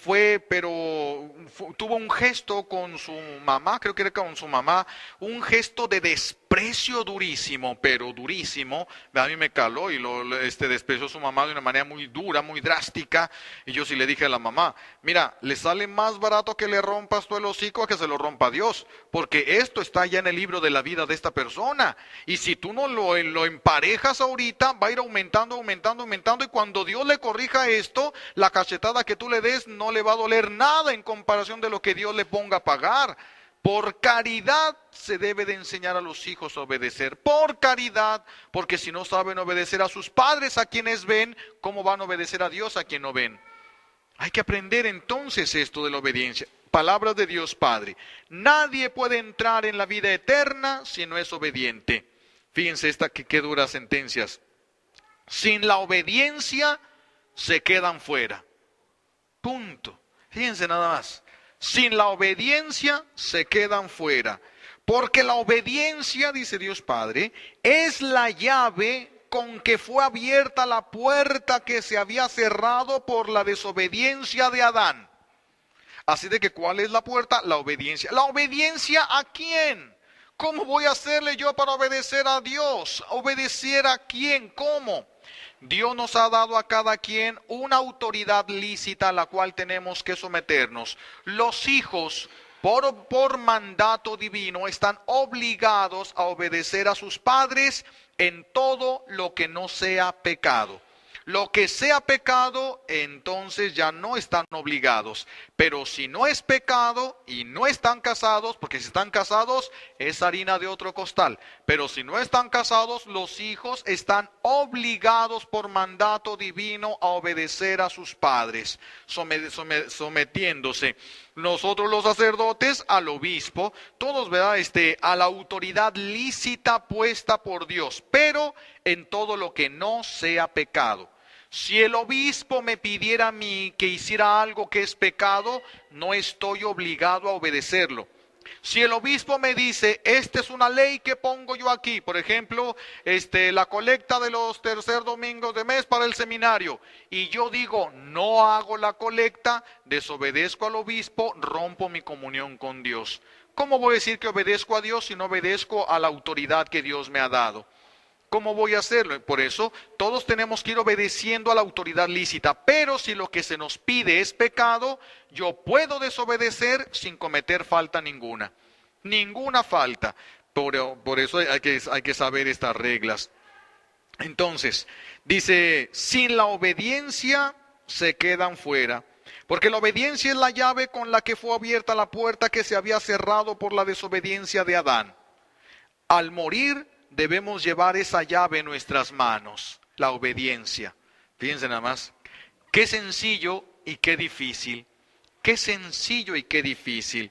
tuvo un gesto con su mamá, creo que era con su mamá, un gesto de desprecio durísimo, pero durísimo. A mí me caló y despreció a su mamá de una manera muy dura, muy drástica. Y yo sí le dije a la mamá, mira, le sale más barato que le rompas tú el hocico a que se lo rompa Dios, porque esto está ya en el libro de la vida de esta persona. Y si tú no lo emparejas ahorita, va a ir aumentando, aumentando, aumentando. Y cuando Dios le corrija esto, la cachetada que tú le des no le va a doler nada en comparación de lo que Dios le ponga a pagar. Por caridad se debe de enseñar a los hijos a obedecer. Por caridad, porque si no saben obedecer a sus padres, a quienes ven, ¿cómo van a obedecer a Dios a quien no ven? Hay que aprender entonces esto de la obediencia. Palabras de Dios Padre. Nadie puede entrar en la vida eterna si no es obediente. Fíjense qué duras sentencias. Sin la obediencia se quedan fuera. Punto. Fíjense nada más. Sin la obediencia se quedan fuera. Porque la obediencia, dice Dios Padre, es la llave con que fue abierta la puerta que se había cerrado por la desobediencia de Adán. Así de que, ¿cuál es la puerta? La obediencia. ¿La obediencia a quién? ¿Cómo voy a hacerle yo para obedecer a Dios? ¿Obedecer a quién? ¿Cómo? Dios nos ha dado a cada quien una autoridad lícita a la cual tenemos que someternos. Los hijos, por mandato divino, están obligados a obedecer a sus padres en todo lo que no sea pecado. Lo que sea pecado, entonces ya no están obligados. Pero si no es pecado y no están casados, porque si están casados es harina de otro costal. Pero si no están casados, los hijos están obligados por mandato divino a obedecer a sus padres, sometiéndose. Nosotros los sacerdotes al obispo, todos, ¿verdad? A la autoridad lícita puesta por Dios, pero en todo lo que no sea pecado. Si el obispo me pidiera a mí que hiciera algo que es pecado, no estoy obligado a obedecerlo. Si el obispo me dice, esta es una ley que pongo yo aquí, por ejemplo, la colecta de los tercer domingos de mes para el seminario, y yo digo, no hago la colecta, desobedezco al obispo, rompo mi comunión con Dios. ¿Cómo voy a decir que obedezco a Dios si no obedezco a la autoridad que Dios me ha dado? ¿Cómo voy a hacerlo? Por eso todos tenemos que ir obedeciendo a la autoridad lícita. Pero si lo que se nos pide es pecado, yo puedo desobedecer sin cometer falta ninguna. Ninguna falta. Por eso hay que saber estas reglas. Entonces, dice, sin la obediencia se quedan fuera. Porque la obediencia es la llave con la que fue abierta la puerta que se había cerrado por la desobediencia de Adán. Al morir, debemos llevar esa llave en nuestras manos, la obediencia. Fíjense nada más, qué sencillo y qué difícil. Qué sencillo y qué difícil.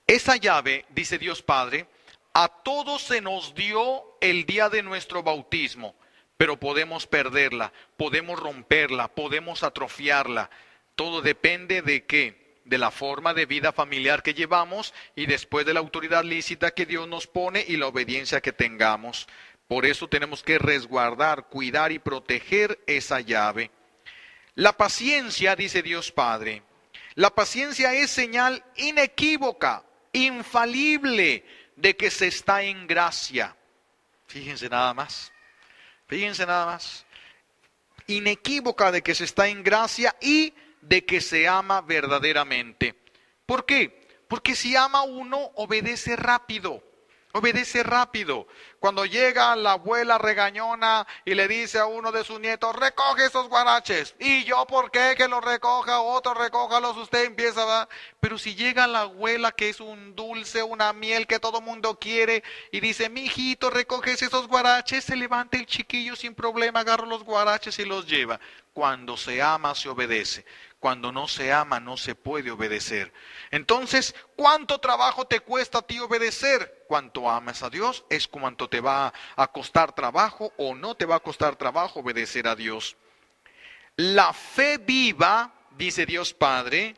Esa llave, dice Dios Padre, a todos se nos dio el día de nuestro bautismo, pero podemos perderla, podemos romperla, podemos atrofiarla. Todo depende de qué. De la forma de vida familiar que llevamos y después de la autoridad lícita que Dios nos pone y la obediencia que tengamos. Por eso tenemos que resguardar, cuidar y proteger esa llave. La paciencia, dice Dios Padre, la paciencia es señal inequívoca, infalible de que se está en gracia. Fíjense nada más, inequívoca de que se está en gracia y de que se ama verdaderamente. ¿Por qué? Porque si ama uno, obedece rápido. Obedece rápido. Cuando llega la abuela regañona y le dice a uno de sus nietos, recoge esos guaraches. ¿Y yo por qué que los recoja? Otro recójalos, usted empieza, ¿verdad? Pero si llega la abuela que es un dulce, una miel que todo mundo quiere y dice, mijito, recoges esos guaraches, se levanta el chiquillo sin problema, agarra los guaraches y los lleva. Cuando se ama, se obedece. Cuando no se ama, no se puede obedecer. Entonces, ¿cuánto trabajo te cuesta a ti obedecer? Cuanto amas a Dios es cuanto te va a costar trabajo o no te va a costar trabajo obedecer a Dios. La fe viva, dice Dios Padre,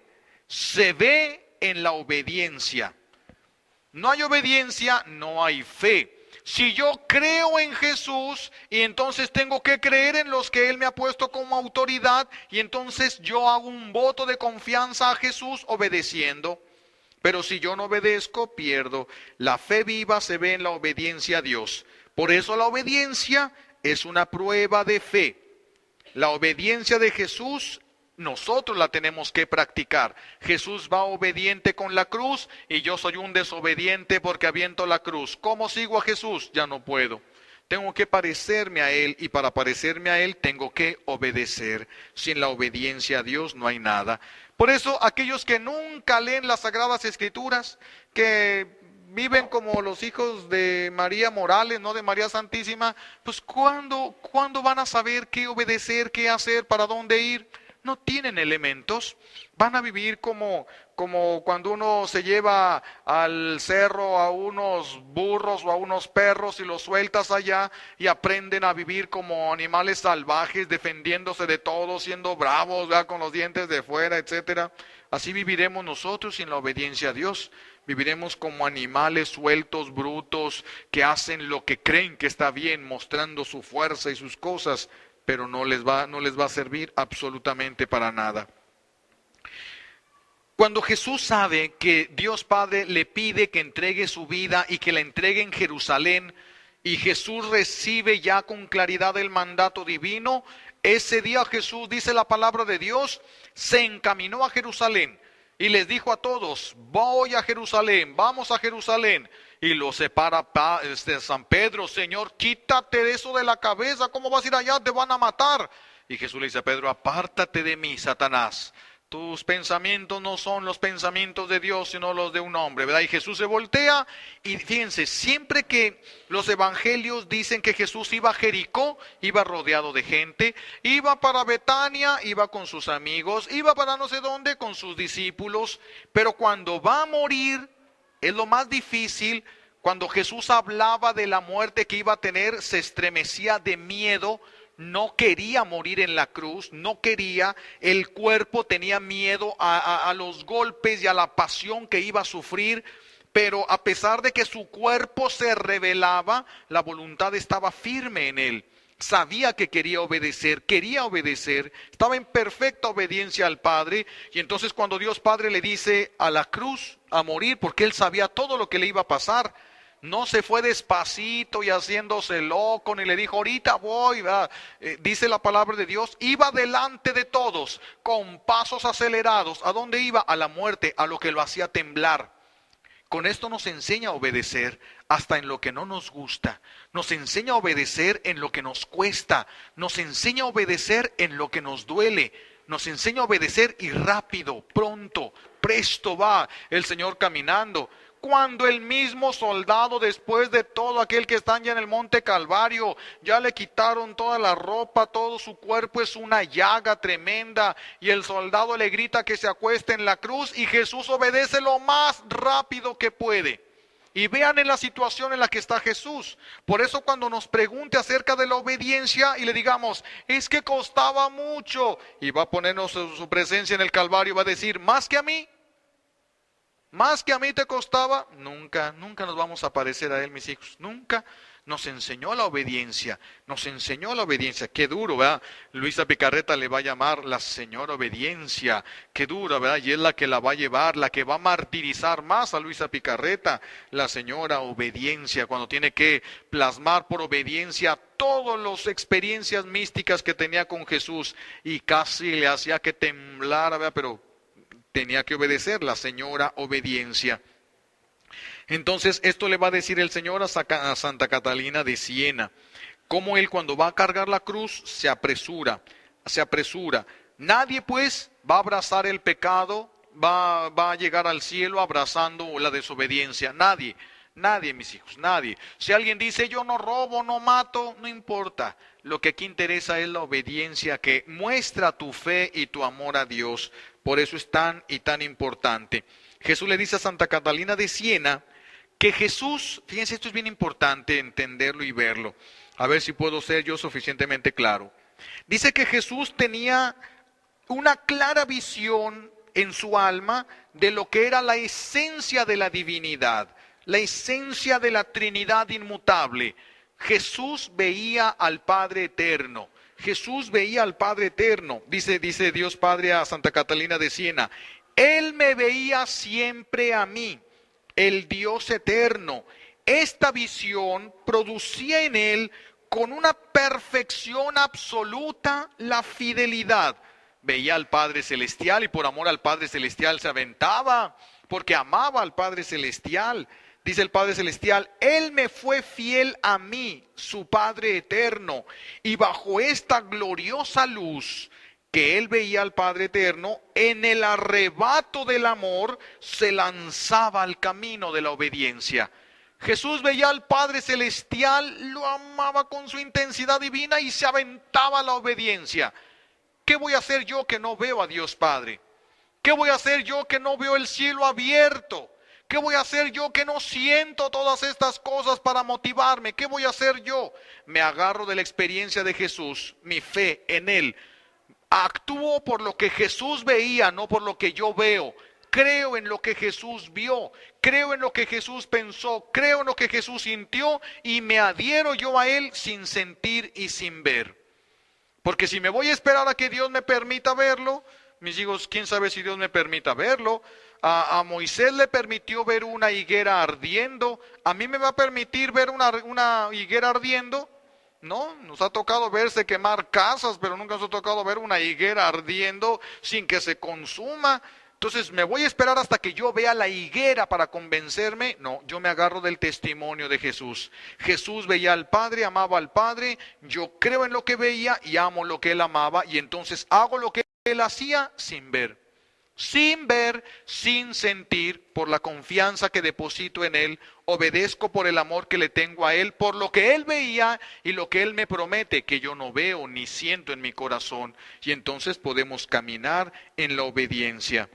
se ve en la obediencia. No hay obediencia, no hay fe. Si yo creo en Jesús y entonces tengo que creer en los que Él me ha puesto como autoridad y entonces yo hago un voto de confianza a Jesús obedeciendo. Pero si yo no obedezco, pierdo. La fe viva se ve en la obediencia a Dios. Por eso la obediencia es una prueba de fe. La obediencia de Jesús nosotros la tenemos que practicar. Jesús va obediente con la cruz y yo soy un desobediente porque aviento la cruz. ¿Cómo sigo a Jesús? Ya no puedo. Tengo que parecerme a Él y para parecerme a Él tengo que obedecer. Sin la obediencia a Dios no hay nada. Por eso aquellos que nunca leen las Sagradas Escrituras, que viven como los hijos de María Morales, no de María Santísima, pues ¿cuándo van a saber qué obedecer, qué hacer, para dónde ir? No tienen elementos, van a vivir como cuando uno se lleva al cerro a unos burros o a unos perros y los sueltas allá y aprenden a vivir como animales salvajes, defendiéndose de todo, siendo bravos, ¿verdad? Con los dientes de fuera, etcétera. Así viviremos nosotros sin la obediencia a Dios. Viviremos como animales sueltos, brutos, que hacen lo que creen que está bien, mostrando su fuerza y sus cosas, pero no les va a servir absolutamente para nada. Cuando Jesús sabe que Dios Padre le pide que entregue su vida y que la entregue en Jerusalén, y Jesús recibe ya con claridad el mandato divino, ese día Jesús, dice la palabra de Dios, se encaminó a Jerusalén y les dijo a todos: voy a Jerusalén, vamos a Jerusalén. Y lo separa San Pedro: Señor, quítate eso de la cabeza, ¿cómo vas a ir allá? Te van a matar. Y Jesús le dice a Pedro: apártate de mí, Satanás. Tus pensamientos no son los pensamientos de Dios, sino los de un hombre, ¿verdad? Y Jesús se voltea y fíjense, siempre que los evangelios dicen que Jesús iba a Jericó, iba rodeado de gente, iba para Betania, iba con sus amigos, iba para no sé dónde con sus discípulos, pero cuando va a morir, es lo más difícil. Cuando Jesús hablaba de la muerte que iba a tener, se estremecía de miedo. No quería morir en la cruz, no quería, el cuerpo tenía miedo a los golpes y a la pasión que iba a sufrir, pero a pesar de que su cuerpo se rebelaba, la voluntad estaba firme en él. Sabía que quería obedecer, estaba en perfecta obediencia al Padre, y entonces cuando Dios Padre le dice a la cruz, a morir, porque él sabía todo lo que le iba a pasar, no se fue despacito y haciéndose loco, ni le dijo ahorita voy, dice la palabra de Dios, iba delante de todos, con pasos acelerados. ¿A dónde iba? A la muerte, a lo que lo hacía temblar. Con esto nos enseña a obedecer hasta en lo que no nos gusta, nos enseña a obedecer en lo que nos cuesta, nos enseña a obedecer en lo que nos duele, nos enseña a obedecer y rápido, pronto, presto va el Señor caminando. Cuando el mismo soldado, después de todo, aquel que está ya en el monte Calvario, ya le quitaron toda la ropa, todo su cuerpo es una llaga tremenda, y el soldado le grita que se acueste en la cruz, y Jesús obedece lo más rápido que puede. Y vean en la situación en la que está Jesús. Por eso cuando nos pregunte acerca de la obediencia y le digamos, es que costaba mucho, y va a ponernos su presencia en el Calvario, va a decir, ¿más que a mí? ¿Más que a mí te costaba? Nunca nos vamos a parecer a él, mis hijos. Nunca. Nos enseñó la obediencia. Qué duro, ¿verdad? Luisa Picarreta le va a llamar la señora obediencia. Qué duro, ¿verdad? Y es la que la va a llevar, la que va a martirizar más a Luisa Picarreta. La señora obediencia, cuando tiene que plasmar por obediencia todas las experiencias místicas que tenía con Jesús. Y casi le hacía que temblara, ¿verdad? Pero tenía que obedecer, la señora obediencia. Entonces esto le va a decir el Señor a Santa Catalina de Siena, cómo él cuando va a cargar la cruz se apresura. Nadie pues va a abrazar el pecado, va a llegar al cielo abrazando la desobediencia. Nadie, mis hijos, nadie. Si alguien dice yo no robo, no mato, no importa. Lo que aquí interesa es la obediencia que muestra tu fe y tu amor a Dios. Por eso es tan y tan importante. Jesús le dice a Santa Catalina de Siena que Jesús, fíjense, esto es bien importante entenderlo y verlo. A ver si puedo ser yo suficientemente claro. Dice que Jesús tenía una clara visión en su alma de lo que era la esencia de la divinidad, la esencia de la Trinidad inmutable. Jesús veía al Padre eterno. Dice Dios Padre a Santa Catalina de Siena, Él me veía siempre a mí, el Dios eterno. Esta visión producía en él con una perfección absoluta la fidelidad. Veía al Padre Celestial y por amor al Padre Celestial se aventaba, porque amaba al Padre Celestial. Dice el Padre Celestial, Él me fue fiel a mí, su Padre eterno, y bajo esta gloriosa luz que Él veía al Padre eterno, en el arrebato del amor se lanzaba al camino de la obediencia. Jesús veía al Padre Celestial, lo amaba con su intensidad divina y se aventaba a la obediencia. ¿Qué voy a hacer yo que no veo a Dios Padre? ¿Qué voy a hacer yo que no veo el cielo abierto? ¿Qué voy a hacer yo que no siento todas estas cosas para motivarme? ¿Qué voy a hacer yo? Me agarro de la experiencia de Jesús, mi fe en Él. Actúo por lo que Jesús veía, no por lo que yo veo. creo en lo que Jesús vio, creo en lo que Jesús pensó, creo en lo que Jesús sintió y me adhiero yo a Él sin sentir y sin ver. Porque si me voy a esperar a que Dios me permita verlo, mis hijos, quién sabe si Dios me permita verlo. A Moisés le permitió ver una higuera ardiendo. ¿A mí me va a permitir ver una higuera ardiendo? No, nos ha tocado verse quemar casas, pero nunca nos ha tocado ver una higuera ardiendo sin que se consuma. Entonces, ¿me voy a esperar hasta que yo vea la higuera para convencerme? No, yo me agarro del testimonio de Jesús. Jesús veía al Padre, amaba al Padre, yo creo en lo que veía y amo lo que Él amaba, y entonces hago lo que Él hacía sin ver. Sin ver, sin sentir, por la confianza que deposito en Él, obedezco por el amor que le tengo a Él, por lo que Él veía y lo que Él me promete, que yo no veo ni siento en mi corazón. Y entonces podemos caminar en la obediencia.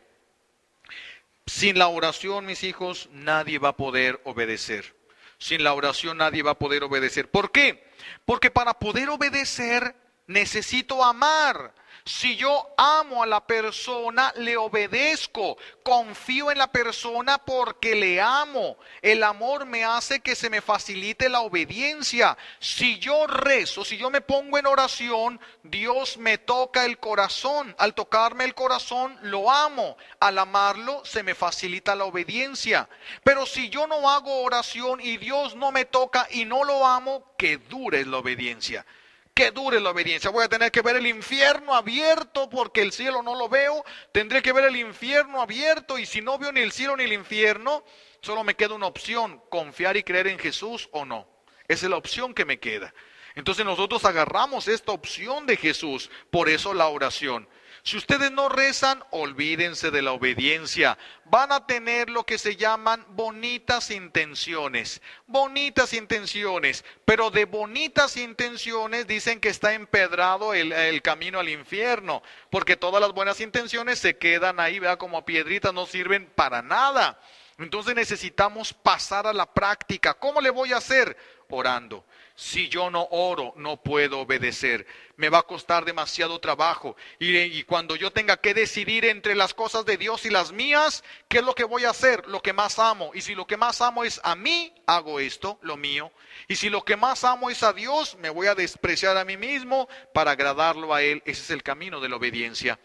Sin la oración, mis hijos, nadie va a poder obedecer. Sin la oración nadie va a poder obedecer. ¿Por qué? Porque para poder obedecer necesito amar. Si yo amo a la persona, le obedezco, confío en la persona porque le amo. El amor me hace que se me facilite la obediencia. Si yo rezo, si yo me pongo en oración, Dios me toca el corazón. Al tocarme el corazón, lo amo. Al amarlo, se me facilita la obediencia. Pero si yo no hago oración y Dios no me toca y no lo amo, que dure la obediencia. Que dure la obediencia. Voy a tener que ver el infierno abierto porque el cielo no lo veo. Tendré que ver el infierno abierto y si no veo ni el cielo ni el infierno, solo me queda una opción, confiar y creer en Jesús o no. Esa es la opción que me queda. Entonces nosotros agarramos esta opción de Jesús, por eso la oración. Si ustedes no rezan, olvídense de la obediencia. Van a tener lo que se llaman bonitas intenciones. Bonitas intenciones. Pero de bonitas intenciones dicen que está empedrado el camino al infierno. Porque todas las buenas intenciones se quedan ahí, ¿verdad? Como piedritas, no sirven para nada. Entonces necesitamos pasar a la práctica. ¿Cómo le voy a hacer? Orando. Si yo no oro, no puedo obedecer. Me va a costar demasiado trabajo. Y cuando yo tenga que decidir entre las cosas de Dios y las mías, ¿qué es lo que voy a hacer? Lo que más amo. Y si lo que más amo es a mí, hago esto, lo mío. Y si lo que más amo es a Dios, me voy a despreciar a mí mismo para agradarlo a Él. Ese es el camino de la obediencia.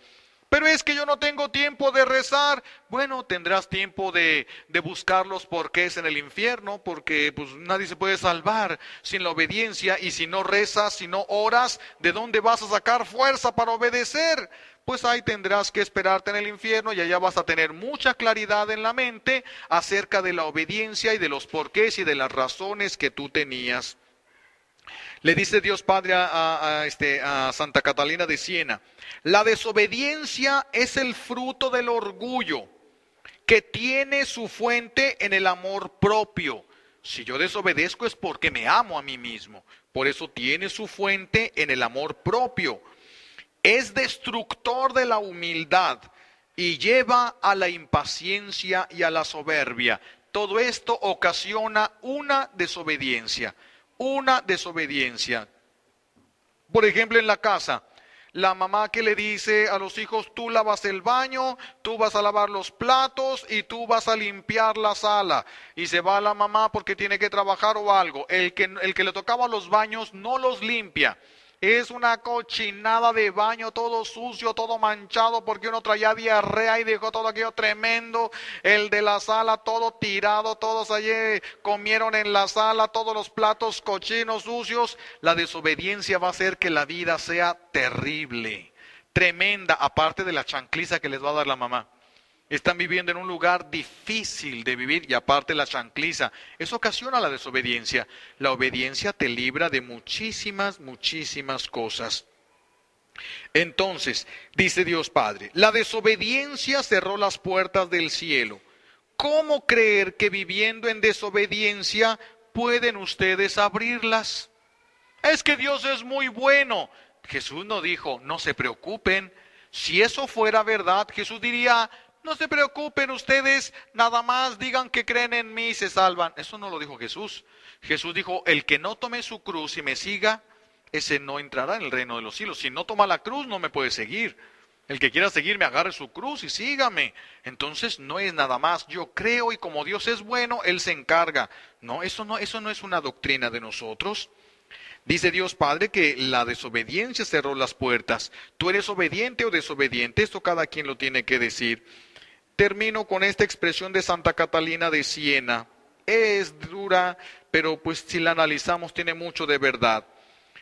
Pero es que yo no tengo tiempo de rezar. Bueno, tendrás tiempo de buscar los porqués en el infierno, porque pues nadie se puede salvar sin la obediencia. Y si no rezas, si no oras, ¿de dónde vas a sacar fuerza para obedecer? Pues ahí tendrás que esperarte en el infierno y allá vas a tener mucha claridad en la mente acerca de la obediencia y de los porqués y de las razones que tú tenías. Le dice Dios Padre a Santa Catalina de Siena: la desobediencia es el fruto del orgullo, que tiene su fuente en el amor propio. Si yo desobedezco es porque me amo a mí mismo. Por eso tiene su fuente en el amor propio. Es destructor de la humildad y lleva a la impaciencia y a la soberbia. Todo esto ocasiona una desobediencia. Una desobediencia. Por ejemplo, en la casa, la mamá que le dice a los hijos: tú lavas el baño, tú vas a lavar los platos y tú vas a limpiar la sala. Y se va la mamá porque tiene que trabajar o algo. El que le tocaba los baños no los limpia. Es una cochinada de baño, todo sucio, todo manchado, porque uno traía diarrea y dejó todo aquello tremendo. El de la sala todo tirado, todos allí comieron en la sala, todos los platos cochinos, sucios. La desobediencia va a hacer que la vida sea terrible, tremenda, aparte de la chancliza que les va a dar la mamá. Están viviendo en un lugar difícil de vivir y aparte la chancliza. Eso ocasiona la desobediencia. La obediencia te libra de muchísimas, muchísimas cosas. Entonces, dice Dios Padre, la desobediencia cerró las puertas del cielo. ¿Cómo creer que viviendo en desobediencia pueden ustedes abrirlas? Es que Dios es muy bueno. Jesús no dijo: no se preocupen. Si eso fuera verdad, Jesús diría: no se preocupen ustedes, nada más digan que creen en mí y se salvan. Eso no lo dijo Jesús. Jesús dijo: el que no tome su cruz y me siga, ese no entrará en el reino de los cielos. Si no toma la cruz, no me puede seguir. El que quiera seguirme, agarre su cruz y sígame. Entonces no es nada más, yo creo y como Dios es bueno, Él se encarga. No, eso no es una doctrina de nosotros. Dice Dios Padre que la desobediencia cerró las puertas. ¿Tú eres obediente o desobediente? Esto cada quien lo tiene que decir. Termino con esta expresión de Santa Catalina de Siena. Es dura, pero pues si la analizamos tiene mucho de verdad.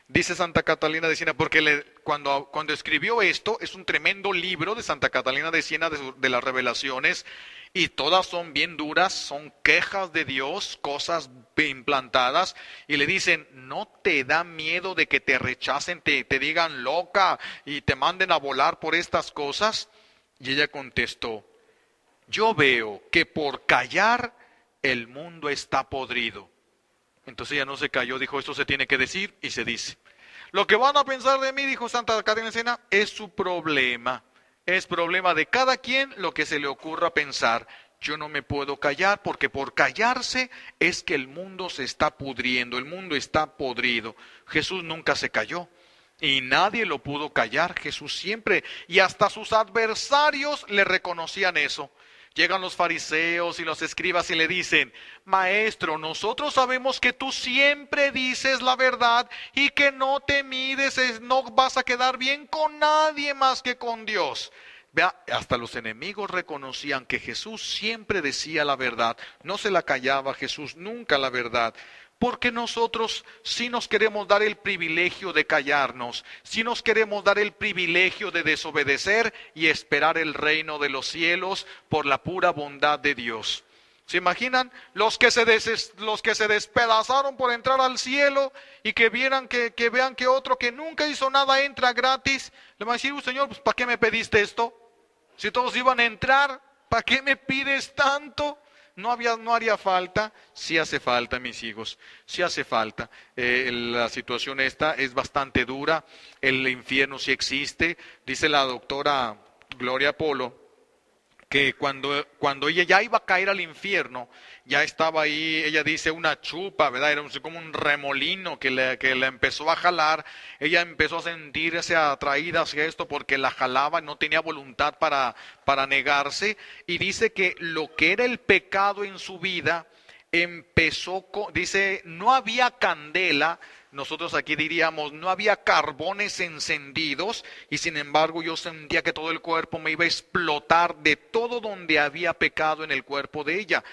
Dice Santa Catalina de Siena, porque cuando escribió esto, es un tremendo libro de Santa Catalina de Siena de las revelaciones, y todas son bien duras, son quejas de Dios, cosas implantadas, y le dicen, ¿no te da miedo de que te rechacen, te digan loca y te manden a volar por estas cosas? Y ella contestó, yo veo que por callar el mundo está podrido. Entonces ella no se cayó, dijo, esto se tiene que decir, y se dice. Lo que van a pensar de mí, dijo Santa Catalina de Siena, es su problema. Es problema de cada quien lo que se le ocurra pensar. Yo no me puedo callar, porque por callarse es que el mundo se está pudriendo, el mundo está podrido. Jesús nunca se cayó. Y nadie lo pudo callar, Jesús siempre, y hasta sus adversarios le reconocían eso. Llegan los fariseos y los escribas y le dicen, maestro, nosotros sabemos que tú siempre dices la verdad y que no te mides, no vas a quedar bien con nadie más que con Dios. Vea, hasta los enemigos reconocían que Jesús siempre decía la verdad, no se la callaba Jesús nunca la verdad. Porque nosotros sí nos queremos dar el privilegio de callarnos, sí nos queremos dar el privilegio de desobedecer y esperar el reino de los cielos por la pura bondad de Dios. ¿Se imaginan? Los que se despedazaron por entrar al cielo y que vean que otro que nunca hizo nada entra gratis, le van a decir, Señor, pues ¿para qué me pediste esto? Si todos iban a entrar, ¿para qué me pides tanto? No haría falta, sí hace falta, mis hijos, sí hace falta. La situación esta es bastante dura, el infierno sí existe. Dice la doctora Gloria Polo que cuando ella ya iba a caer al infierno, ya estaba ahí, ella dice una chupa, ¿verdad? Era como un remolino que la empezó a jalar. Ella empezó a sentirse atraída hacia esto porque la jalaba, no tenía voluntad para negarse. Y dice que lo que era el pecado en su vida dice, no había candela. Nosotros aquí diríamos, no había carbones encendidos y sin embargo yo sentía que todo el cuerpo me iba a explotar de todo donde había pecado en el cuerpo de ella.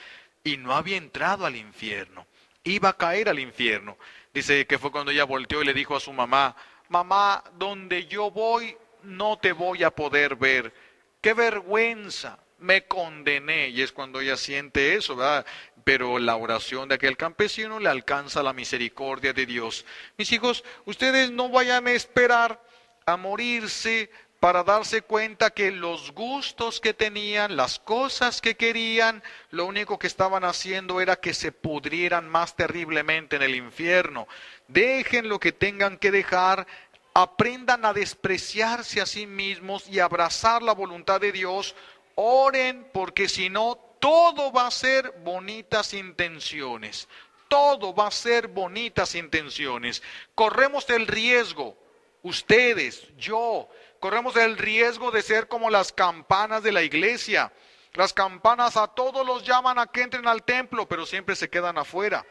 Y no había entrado al infierno, iba a caer al infierno. Dice que fue cuando ella volteó y le dijo a su mamá, mamá, donde yo voy no te voy a poder ver. ¡Qué vergüenza! Me condené. Y es cuando ella siente eso, ¿verdad? Pero la oración de aquel campesino le alcanza la misericordia de Dios. Mis hijos, ustedes no vayan a esperar a morirse para darse cuenta que los gustos que tenían, las cosas que querían, lo único que estaban haciendo era que se pudrieran más terriblemente en el infierno. Dejen lo que tengan que dejar. Aprendan a despreciarse a sí mismos y abrazar la voluntad de Dios. Oren, porque si no, todo va a ser bonitas intenciones. Todo va a ser bonitas intenciones. Corremos el riesgo, ustedes, yo, corremos el riesgo de ser como las campanas de la iglesia. Las campanas a todos los llaman a que entren al templo, pero siempre se quedan afuera.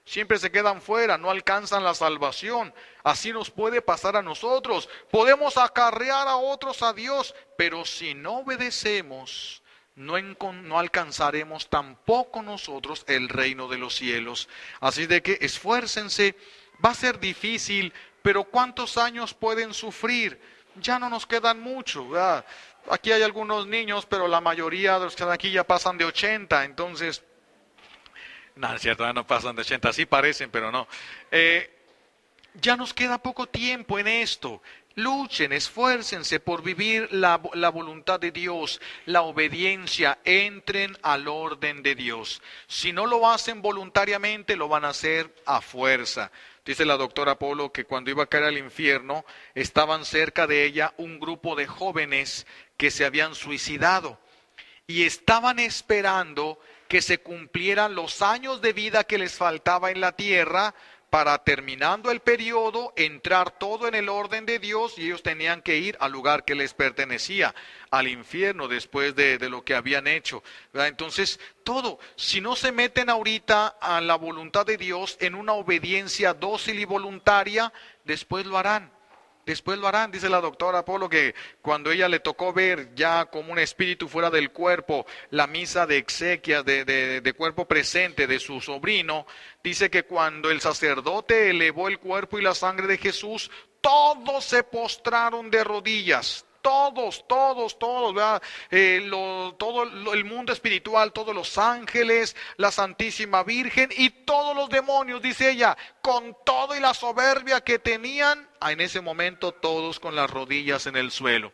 Siempre se quedan fuera, no alcanzan la salvación. Así nos puede pasar a nosotros. Podemos acarrear a otros a Dios, pero si no obedecemos, no alcanzaremos tampoco nosotros el reino de los cielos. Así de que esfuércense, va a ser difícil, pero ¿cuántos años pueden sufrir? Ya no nos quedan mucho, ¿verdad? Aquí hay algunos niños, pero la mayoría de los que están aquí ya pasan de 80, entonces... No, es cierto, no pasan de 80, sí parecen, pero no. Ya nos queda poco tiempo en esto. Luchen, esfuércense por vivir la voluntad de Dios, la obediencia, entren al orden de Dios. Si no lo hacen voluntariamente, lo van a hacer a fuerza. Dice la doctora Polo que cuando iba a caer al infierno, estaban cerca de ella un grupo de jóvenes que se habían suicidado y estaban esperando que se cumplieran los años de vida que les faltaba en la tierra para terminando el periodo, entrar todo en el orden de Dios, y ellos tenían que ir al lugar que les pertenecía, al infierno, después de lo que habían hecho, ¿verdad? Entonces, todo, si no se meten ahorita a la voluntad de Dios en una obediencia dócil y voluntaria, después lo harán. Después lo harán. Dice la doctora Polo que cuando ella le tocó ver ya como un espíritu fuera del cuerpo la misa de exequias de cuerpo presente de su sobrino, dice que cuando el sacerdote elevó el cuerpo y la sangre de Jesús, todos se postraron de rodillas. Todos, ¿verdad? El mundo espiritual, todos los ángeles, la Santísima Virgen y todos los demonios, dice ella, con todo y la soberbia que tenían, en ese momento todos con las rodillas en el suelo.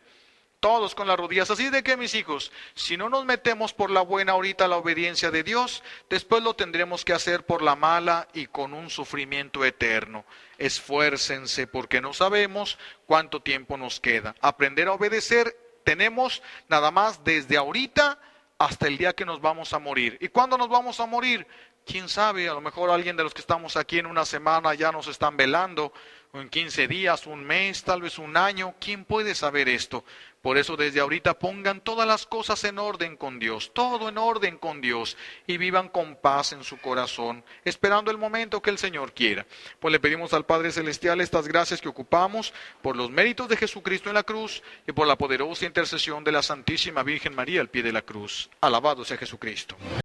Todos con las rodillas. Así de que, mis hijos, si no nos metemos por la buena ahorita la obediencia de Dios, después lo tendremos que hacer por la mala y con un sufrimiento eterno. Esfuércense porque no sabemos cuánto tiempo nos queda. Aprender a obedecer tenemos nada más desde ahorita hasta el día que nos vamos a morir. ¿Y cuándo nos vamos a morir? ¿Quién sabe? A lo mejor alguien de los que estamos aquí en una semana ya nos están velando, o en 15 días, un mes, tal vez un año. ¿Quién puede saber esto? Por eso desde ahorita pongan todas las cosas en orden con Dios, todo en orden con Dios, y vivan con paz en su corazón, esperando el momento que el Señor quiera. Pues le pedimos al Padre Celestial estas gracias que ocupamos por los méritos de Jesucristo en la cruz y por la poderosa intercesión de la Santísima Virgen María al pie de la cruz. Alabado sea Jesucristo.